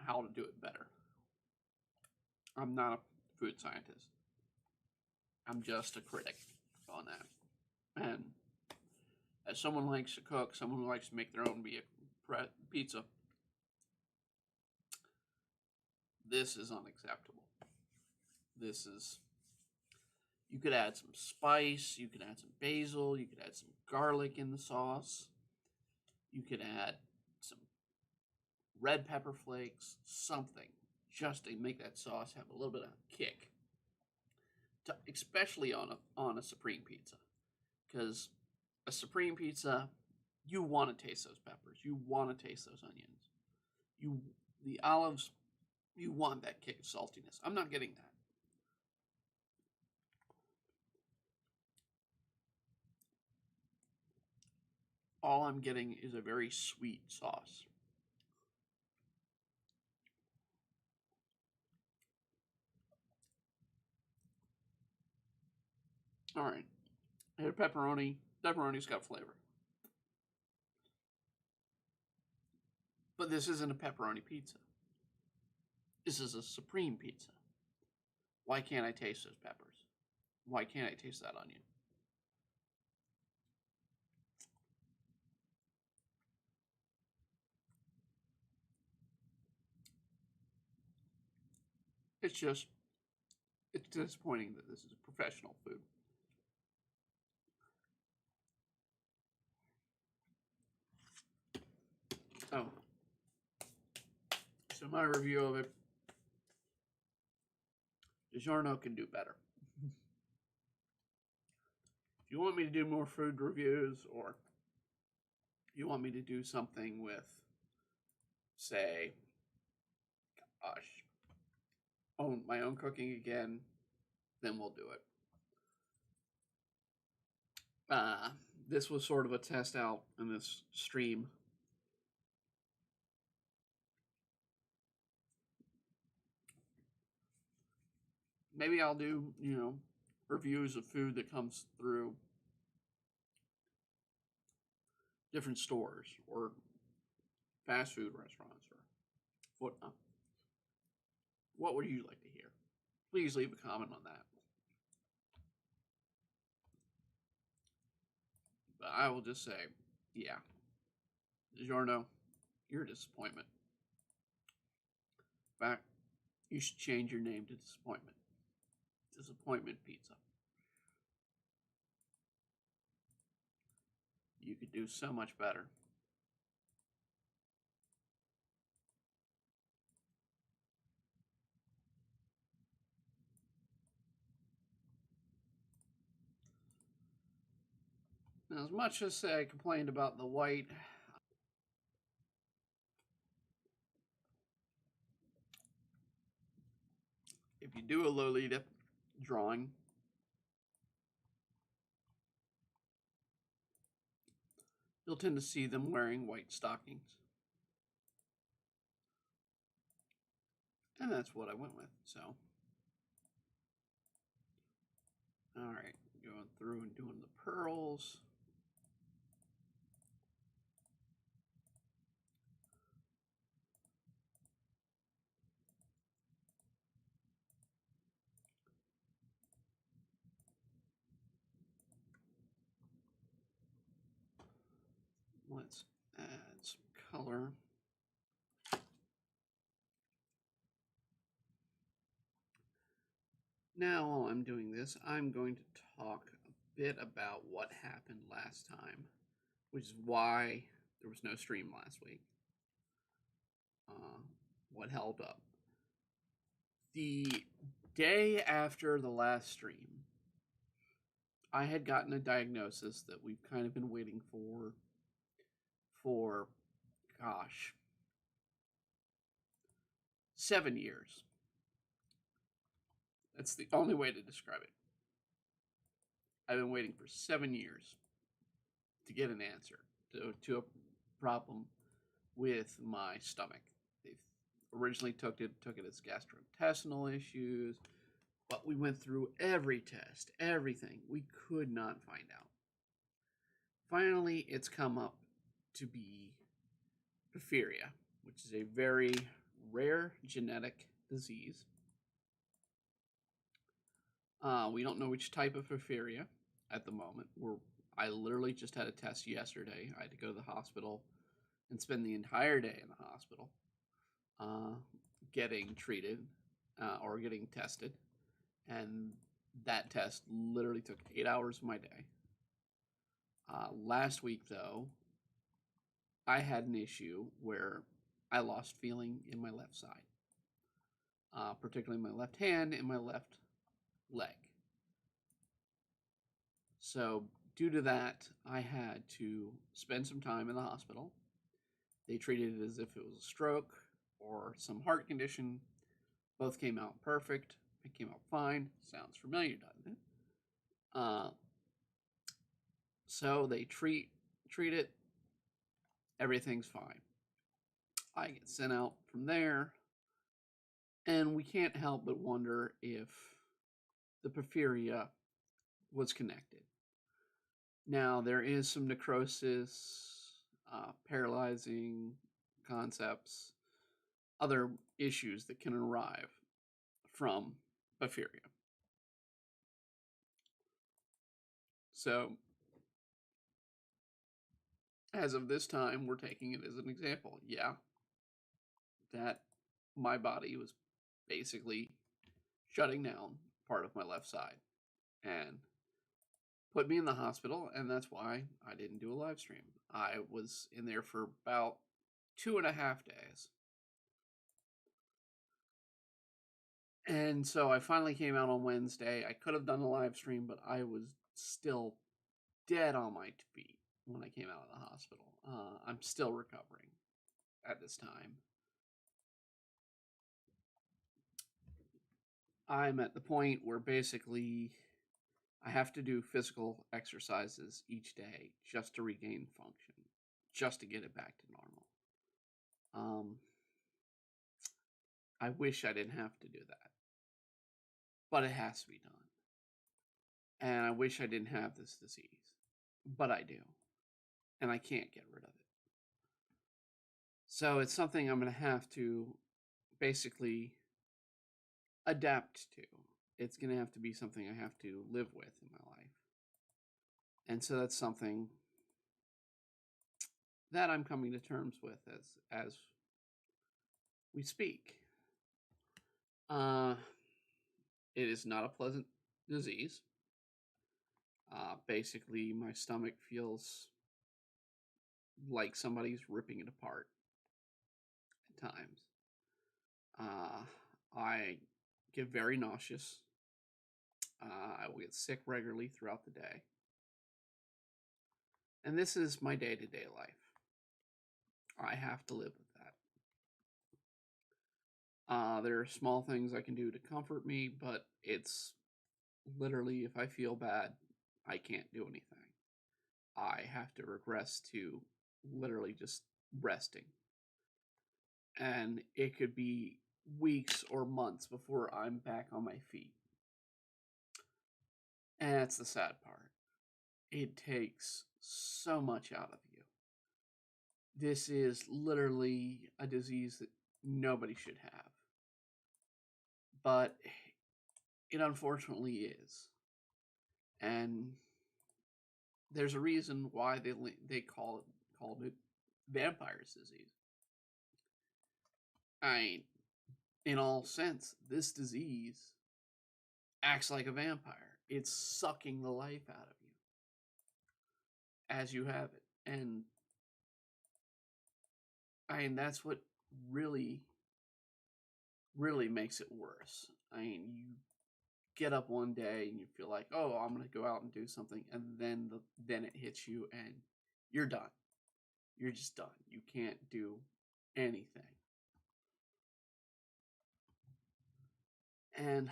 how to do it better. I'm not a food scientist. I'm just a critic on that. And as someone who likes to cook, someone who likes to make their own pizza, this is unacceptable. You could add some spice, you could add some basil, you could add some garlic in the sauce, you could add some red pepper flakes, something, just to make that sauce have a little bit of kick. Especially on a supreme pizza, because a supreme pizza, you want to taste those peppers, you want to taste those onions, the olives, you want that kick of saltiness. I'm not getting that. All I'm getting is a very sweet sauce. All right, I had a pepperoni. Pepperoni's got flavor. But this isn't a pepperoni pizza. This is a supreme pizza. Why can't I taste those peppers? Why can't I taste that onion? It's disappointing that this is a professional food. Oh. So my review of it, DiGiorno can do better. If you want me to do more food reviews or you want me to do something with, say, gosh, my own cooking again, then we'll do it. This was sort of a test out in this stream. Maybe I'll do, reviews of food that comes through different stores or fast food restaurants or whatnot. What would you like to hear? Please leave a comment on that. But I will just say, yeah, Digorno, you're a disappointment. In fact, you should change your name to Disappointment. Disappointment Pizza. You could do so much better. Now, as much as I complained about the white, if you do a Lolita drawing, you'll tend to see them wearing white stockings. And that's what I went with, so. Alright, going through and doing the pearls. Let's add some color. Now, while I'm doing this, I'm going to talk a bit about what happened last time, which is why there was no stream last week. What held up. The day after the last stream, I had gotten a diagnosis that we've kind of been waiting for, gosh, 7 years. That's the only way to describe it. I've been waiting for 7 years to get an answer to a problem with my stomach. They originally took it as gastrointestinal issues, but we went through every test, everything. We could not find out. Finally, it's come up to be porphyria, which is a very rare genetic disease. We don't know which type of porphyria at the moment. I literally just had a test yesterday. I had to go to the hospital and spend the entire day in the hospital getting treated or getting tested. And that test literally took 8 hours of my day. Last week, though, I had an issue where I lost feeling in my left side, particularly my left hand and my left leg. So due to that, I had to spend some time in the hospital. They treated it as if it was a stroke or some heart condition. Both came out perfect. It came out fine. Sounds familiar, doesn't it? So they treat it. Everything's fine. I get sent out from there, and we can't help but wonder if the porphyria was connected. Now, there is some necrosis, paralyzing concepts, other issues that can arrive from porphyria. So, as of this time, we're taking it as an example. Yeah, that my body was basically shutting down part of my left side and put me in the hospital, and that's why I didn't do a live stream. I was in there for about 2.5 days. And so I finally came out on Wednesday. I could have done a live stream, but I was still dead on my feet. when I came out of the hospital. I'm still recovering at this time. I'm at the point where basically I have to do physical exercises each day just to regain function, just to get it back to normal. I wish I didn't have to do that, but it has to be done. And I wish I didn't have this disease, but I do, and I can't get rid of it. So it's something I'm going to have to basically adapt to. It's going to have to be something I have to live with in my life. And so that's something that I'm coming to terms with as we speak. It is not a pleasant disease. Basically, my stomach feels like somebody's ripping it apart at times. I get very nauseous. I will get sick regularly throughout the day. And this is my day-to-day life. I have to live with that. There are small things I can do to comfort me, but it's literally, if I feel bad, I can't do anything. I have to regress to literally just resting. And it could be weeks or months before I'm back on my feet. And that's the sad part. It takes so much out of you. This is literally a disease that nobody should have. But it unfortunately is. And there's a reason why they called it vampire's disease. In all sense, this disease acts like a vampire. It's sucking the life out of you as you have it. And that's what really, really makes it worse. You get up one day and you feel like, oh, I'm going to go out and do something. And then it hits you and you're done. You're just done. You can't do anything. And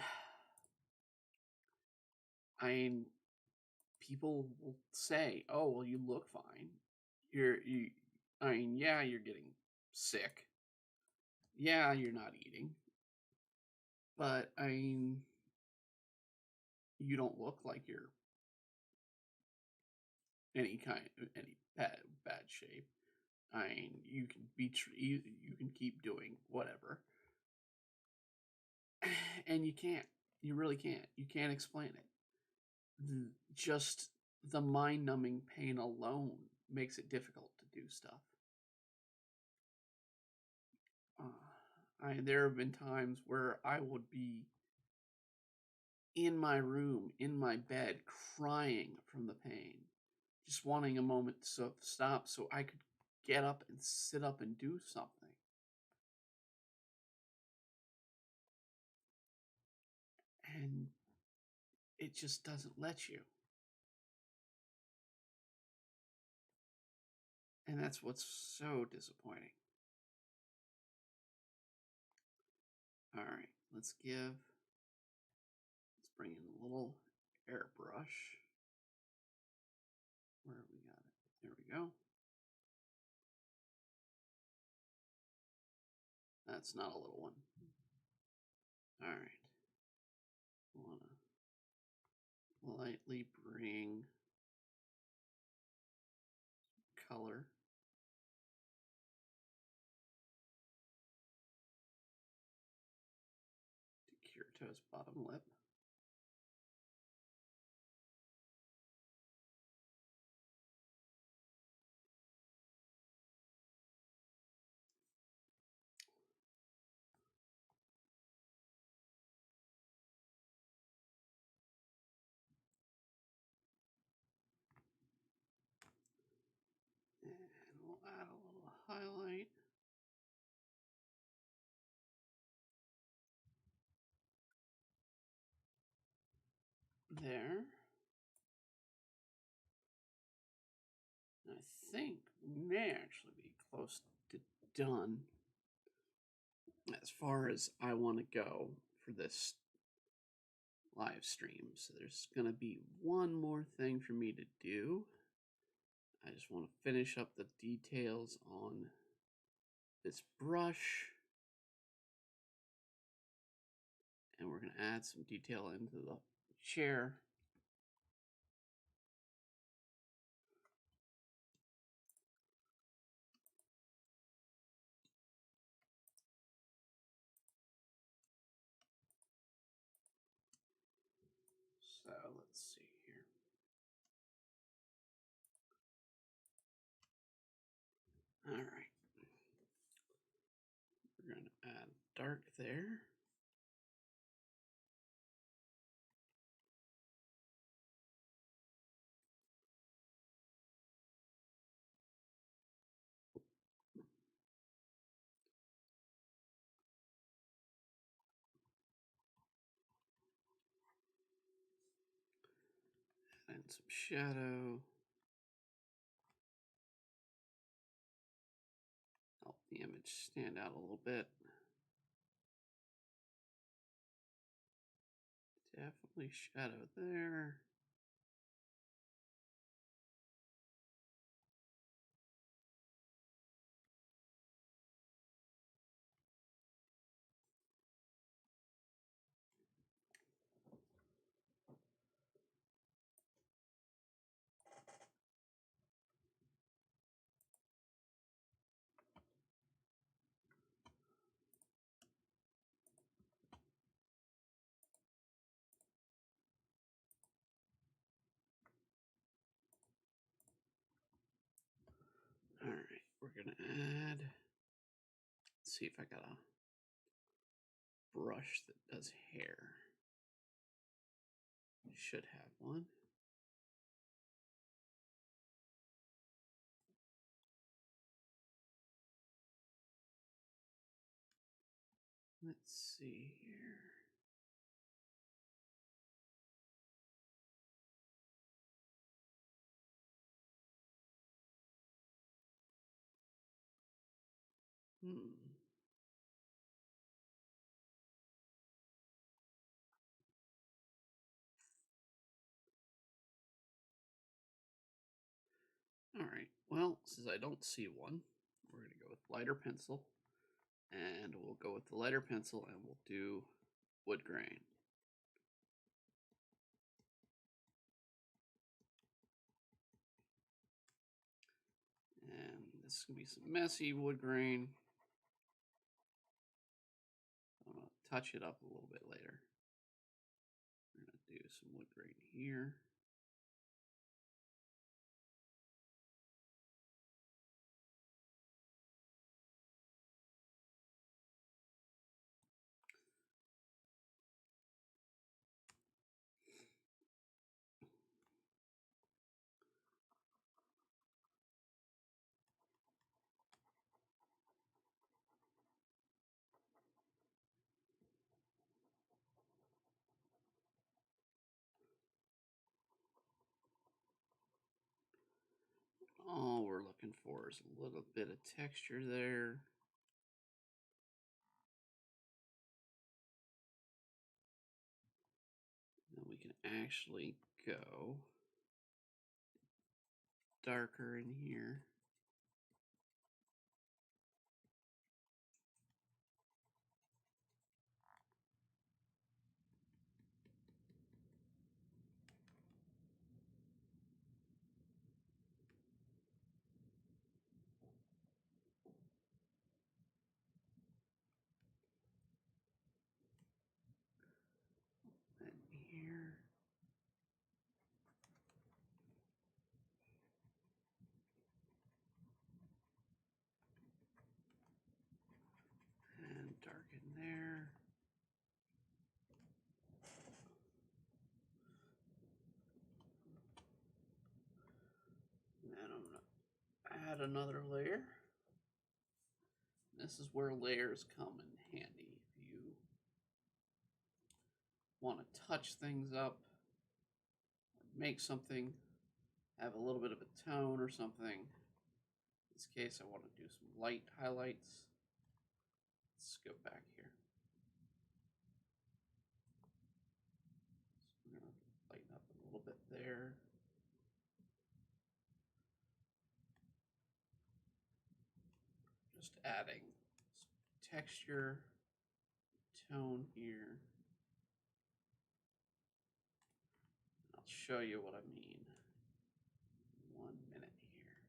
people will say, "Oh, well, you look fine. You're getting sick. Yeah, you're not eating, but you don't look like you're any bad shape. You can you can keep doing whatever, and you can't. You really can't. You can't explain it. Just the mind-numbing pain alone makes it difficult to do stuff. There have been times where I would be in my room, in my bed, crying from the pain, just wanting a moment to stop so I could get up and sit up and do something. And it just doesn't let you. And that's what's so disappointing. All right, let's bring in a little airbrush. Where have we got it? There we go. That's not a little one. All right. I want to lightly bring color to Kirito's bottom lip. And we'll add a little highlight. There. think we may actually be close to done as far as I want to go for this live stream. So there's going to be one more thing for me to do. I just want to finish up the details on this brush. And we're going to add some detail into the chair. So let's see here. All right. We're going to add dark there. And some shadow. Help the image stand out a little bit. Definitely shadow there. All right, we're going to add, let's see if I got a brush that does hair. Should have one. Let's see here. All right, well, since I don't see one, we're going to go with lighter pencil. And we'll go with the lighter pencil and we'll do wood grain. And this is going to be some messy wood grain. I'm going to touch it up a little bit later. We're going to do some wood grain here. All we're looking for is a little bit of texture there. Then we can actually go darker in here. And here. And darken there. And I'm going to add another layer. This is where layers come in handy. If you want to touch things up, or make something have a little bit of a tone or something, this case, I want to do some light highlights. Let's go back here. So we're going to lighten up a little bit there. Just adding some texture, tone here. I'll show you what I mean. 1 minute here.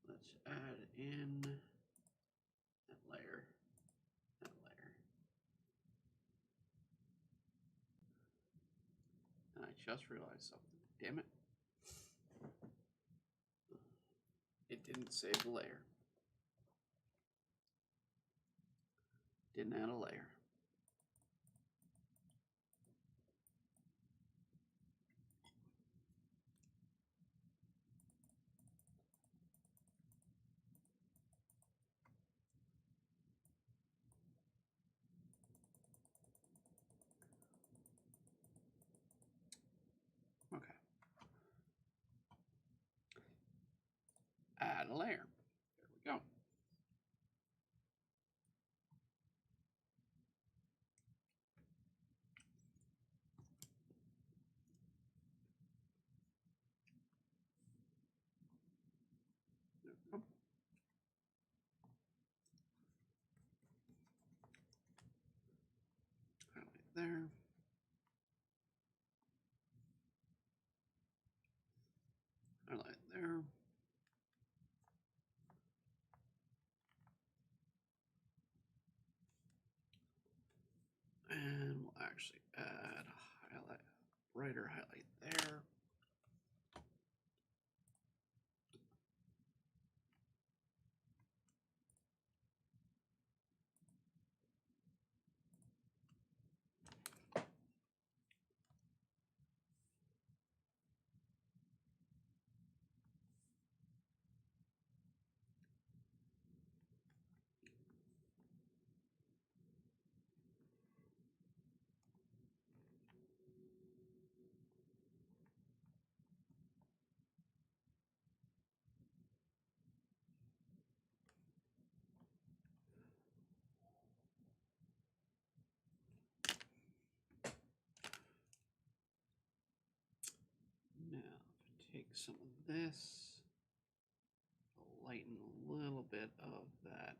Let's add in that layer, that layer. And I just realized something. Damn it. It didn't save the layer. Didn't add a layer. Okay. Add a layer. There we go. There we go. Highlight there. Highlight there. And we'll actually add a highlight, brighter highlight there. Now, take some of this, lighten a little bit of that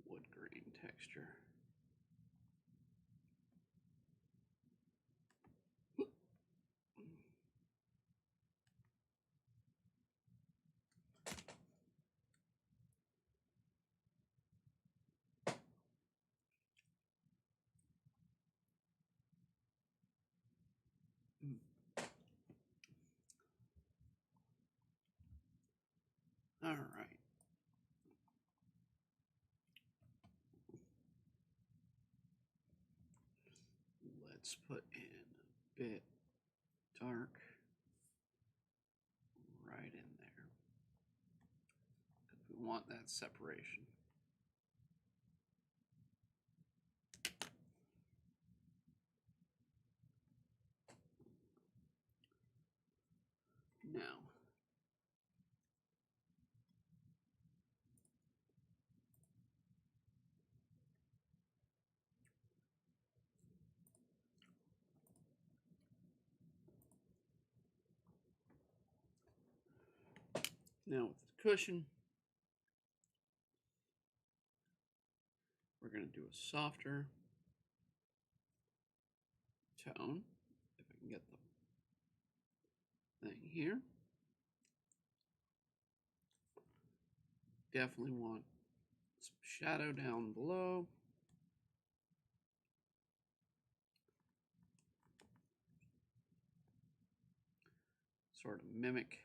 wood grain texture. All right. Let's put in a bit dark right in there because we want that separation. Now with the cushion, we're going to do a softer tone, if I can get the thing here. Definitely want some shadow down below. Sort of mimic.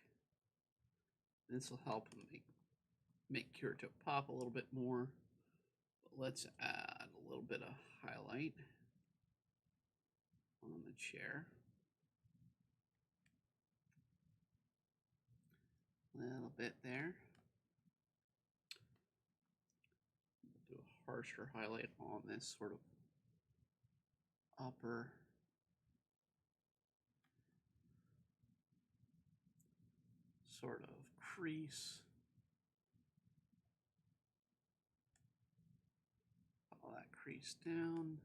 This will help make Kirito pop a little bit more. But let's add a little bit of highlight on the chair. A little bit there. Do a harsher highlight on this sort of upper sort of crease. Follow that crease down.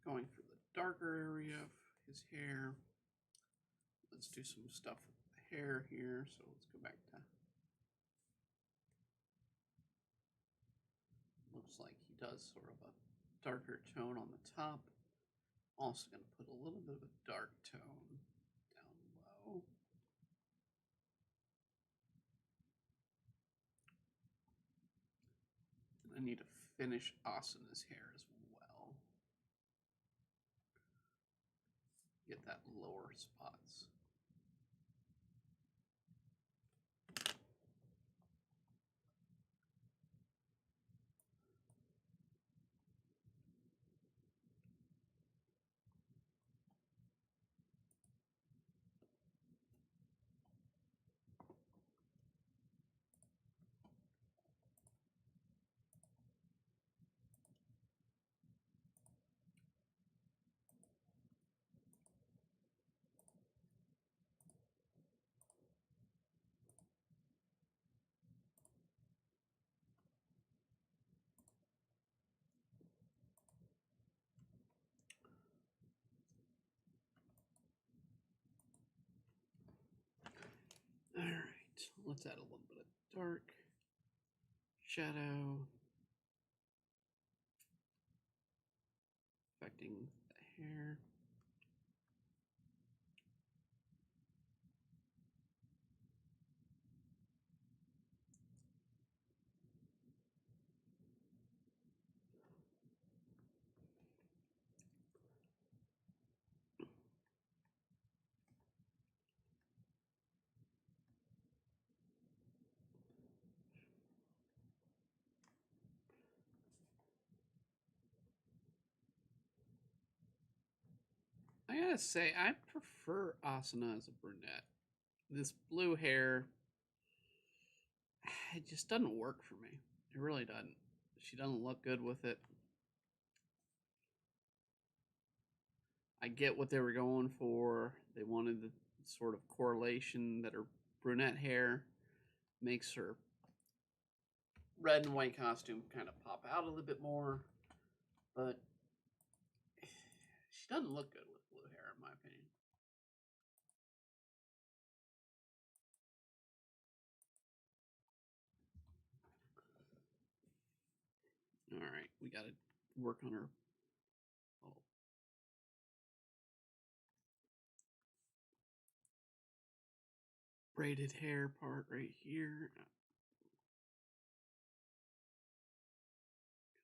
Going for the darker area of his hair. Let's do some stuff with the hair here. So let's go back to. Looks like he does sort of a darker tone on the top. Also going to put a little bit of a dark tone down low. And I need to finish Asuna's hair as well. Get that lower spots. All right, let's add a little bit of dark shadow, affecting the hair. I gotta say, I prefer Asuna as a brunette. This blue hair, it just doesn't work for me. It really doesn't. She doesn't look good with it. I get what they were going for. They wanted the sort of correlation that her brunette hair makes her red and white costume kind of pop out a little bit more. But she doesn't look good with blue hair, in my opinion. All right, we got to work on her braided hair part right here.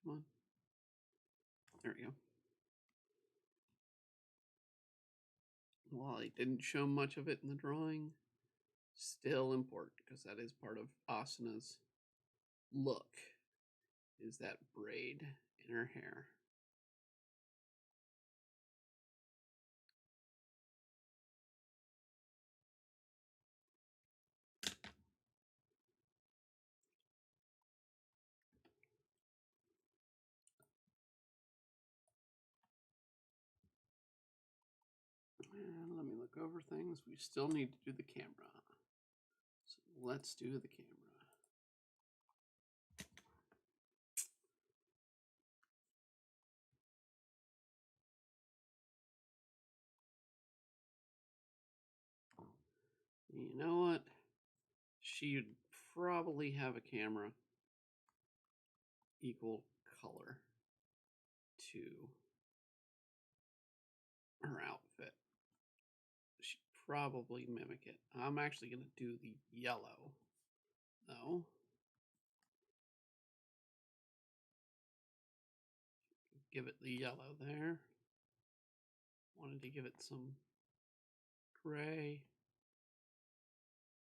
Come on. There we go. While I didn't show much of it in the drawing, still important because that is part of Asuna's look, is that braid in her hair. And let me look over things. We still need to do the camera. So let's do the camera. You know what? She'd probably have a camera equal color to her outfit. She'd probably mimic it. I'm actually going to do the yellow, though. Give it the yellow there. Wanted to give it some gray.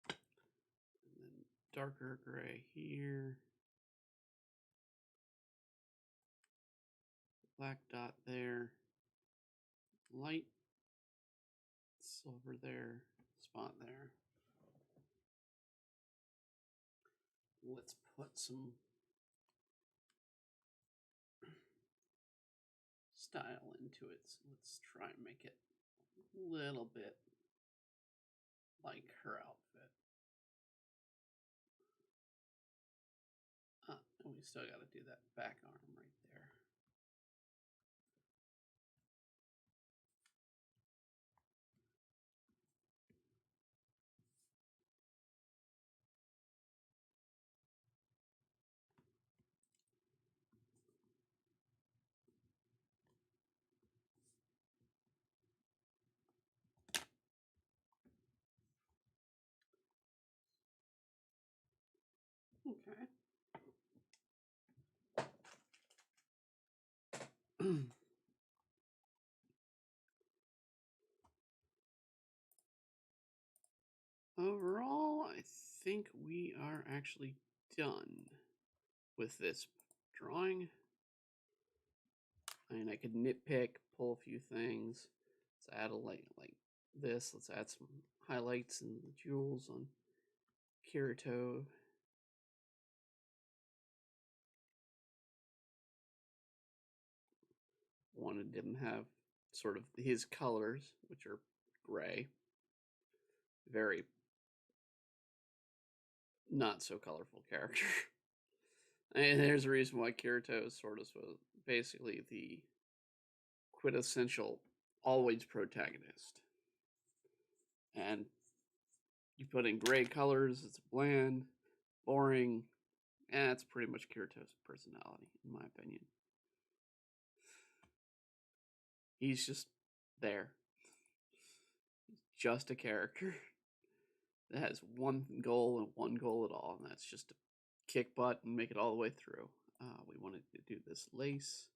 And then darker gray here. Black dot there. Light silver there. Spot there. Let's put some style into it. So let's try and make it a little bit like her outfit. And we still got to do that back arm right there. Okay. Overall, I think we are actually done with this drawing. I mean, I could nitpick, pull a few things. Let's add a light like this. Let's add some highlights and the jewels on Kirito. Wanted him to have sort of his colors, which are gray. Very not so colorful character. And there's a reason why Kirito is sort of basically the quintessential always protagonist. And you put in gray colors, it's bland, boring, and it's pretty much Kirito's personality, in my opinion. He's just there. He's just a character that has one goal and one goal at all, and that's just to kick butt and make it all the way through. We wanted to do this lace.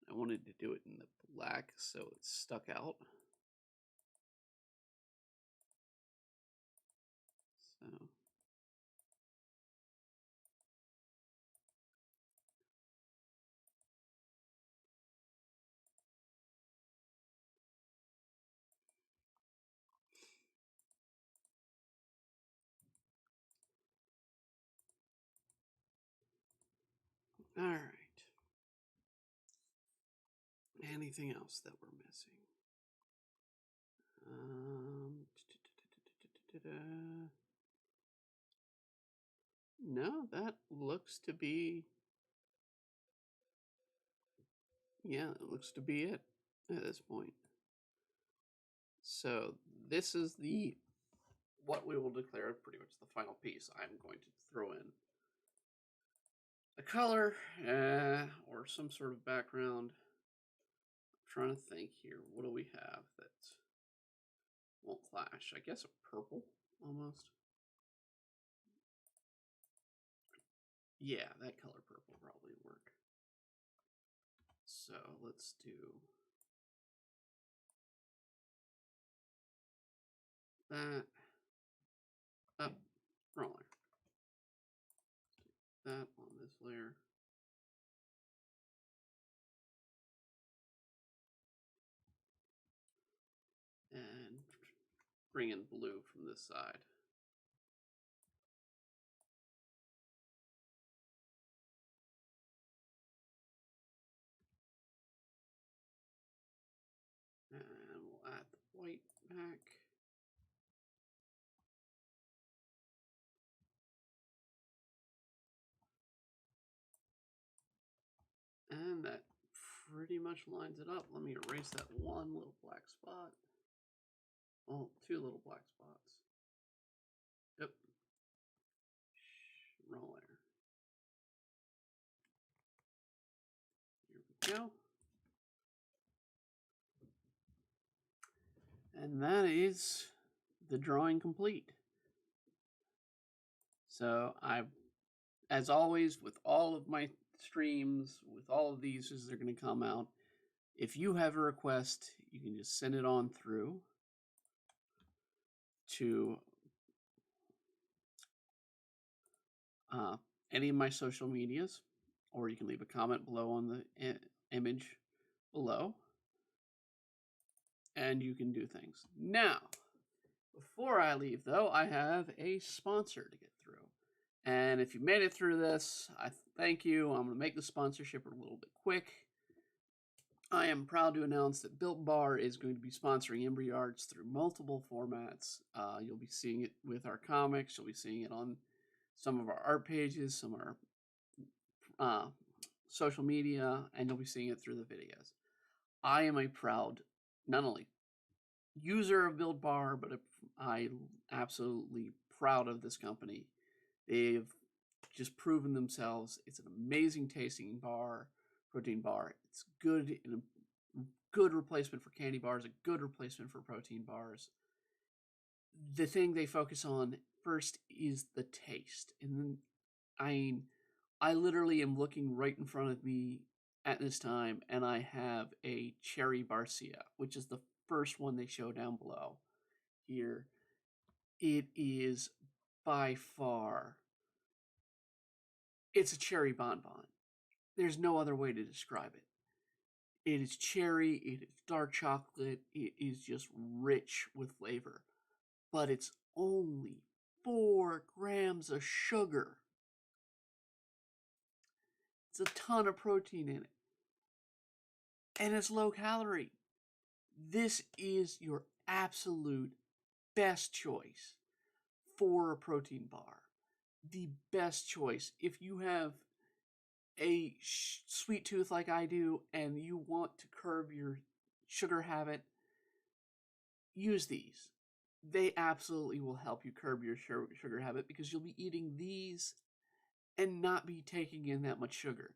I wanted to do it in the black so it stuck out. So all right. Anything else that we're missing? No, that looks to be, yeah, it looks to be it at this point. So this is what we will declare pretty much the final piece. I'm going to throw in a color or some sort of background. I'm trying to think here. What do we have that won't clash? I guess a purple almost. Yeah, that color purple probably work. So let's do that. Up, wrong layer. That on this layer. And bring in blue from this side. And we'll add the white back. And that pretty much lines it up. Let me erase that one little black spot. Well, two little black spots. Yep. Wrong layer. Here we go. And that is the drawing complete. So as always, with all of my streams, with all of these as they're going to come out, If you have a request, you can just send it on through to any of my social medias, or you can leave a comment below on the image below, and you can do things. Now, before I leave, though, I have a sponsor to get through. And if you made it through this, I thank you. I'm going to make the sponsorship a little bit quick. I am proud to announce that Built Bar is going to be sponsoring Embry Arts through multiple formats. You'll be seeing it with our comics. You'll be seeing it on some of our art pages, some of our social media, and you'll be seeing it through the videos. I am a proud, not only user of Built Bar, but I'm absolutely proud of this company. They've just proven themselves. It's an amazing tasting bar, protein bar. It's good, and a good replacement for candy bars, a good replacement for protein bars. The thing they focus on first is the taste. And then I literally am looking right in front of me at this time, and I have a cherry barcia, which is the first one they show down below here. It is by far, it's a cherry bonbon. There's no other way to describe it. It is cherry, it is dark chocolate, it is just rich with flavor. But it's only 4 grams of sugar. It's a ton of protein in it. And it's low calorie. This is your absolute best choice for a protein bar. The best choice. If you have a sweet tooth like I do and you want to curb your sugar habit, use these. They absolutely will help you curb your sugar habit because you'll be eating these and not be taking in that much sugar.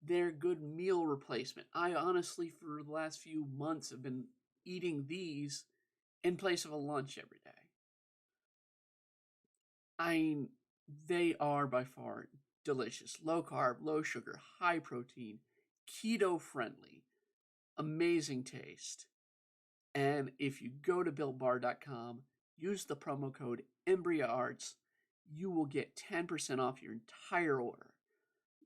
They're good meal replacement. I honestly, for the last few months, have been eating these in place of a lunch every day. They are by far delicious. Low carb, low sugar, high protein, keto friendly, amazing taste. And if you go to builtbar.com, use the promo code EmbryoArts, you will get 10% off your entire order.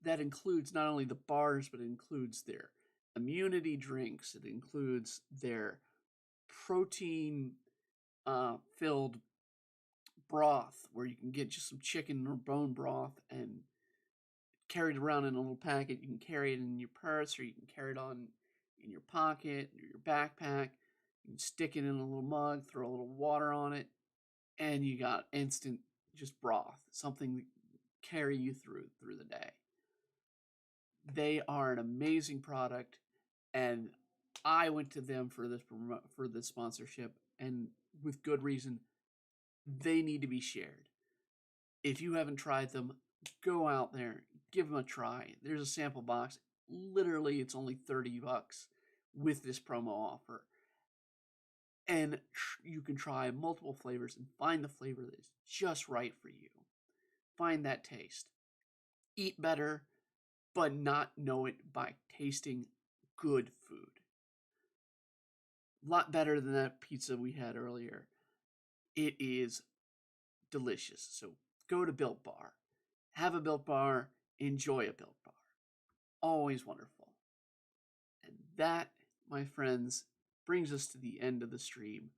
That includes not only the bars, but it includes their immunity drinks. It includes their protein filled broth, where you can get just some chicken or bone broth and carry it around in a little packet. You can carry it in your purse, or you can carry it on in your pocket or your backpack. You can stick it in a little mug, throw a little water on it, and you got instant just broth, something to carry you through the day. They are an amazing product, and I went to them for this sponsorship, and with good reason. They need to be shared. If you haven't tried them, go out there, give them a try. There's a sample box. Literally, it's only $30 with this promo offer. And you can try multiple flavors and find the flavor that is just right for you. Find that taste. Eat better, but not know it by tasting good food. A lot better than that pizza we had earlier. It is delicious. So go to Built Bar. Have a Built Bar. Enjoy a Built Bar. Always wonderful. And that, my friends, brings us to the end of the stream.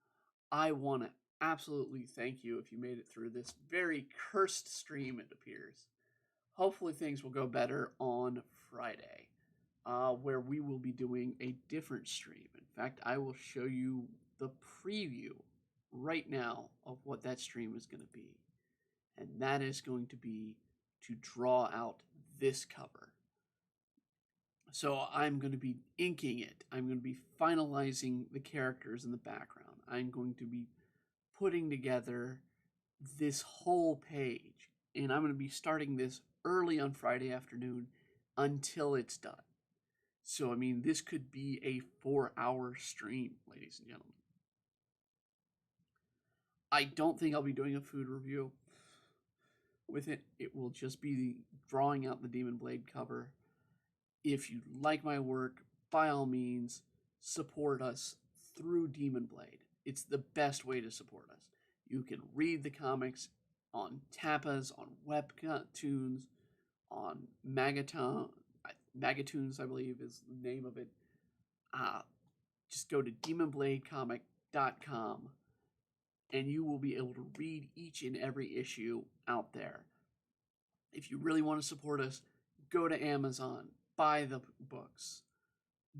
I want to absolutely thank you if you made it through this very cursed stream, it appears. Hopefully things will go better on Friday, where we will be doing a different stream. In fact, I will show you the preview right now of what that stream is going to be. And that is going to be to draw out this cover. So I'm going to be inking it. I'm going to be finalizing the characters in the background. I'm going to be putting together this whole page. And I'm going to be starting this early on Friday afternoon until it's done. So, I mean, this could be a 4-hour stream, ladies and gentlemen. I don't think I'll be doing a food review with it. It will just be drawing out the Demon Blade cover. If you like my work, by all means, support us through Demon Blade. It's the best way to support us. You can read the comics on Tapas, on Webtoons, on Magatoons, I believe is the name of it. Just go to demonbladecomic.com and you will be able to read each and every issue out there. If you really want to support us, go to Amazon, buy the books.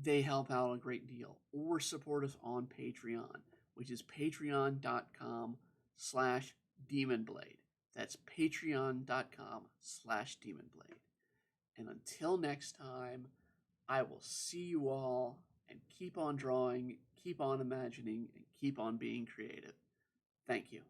They help out a great deal. Or support us on Patreon, which is patreon.com/demonblade. That's patreon.com/demonblade. And until next time, I will see you all, and keep on drawing, keep on imagining, and keep on being creative. Thank you.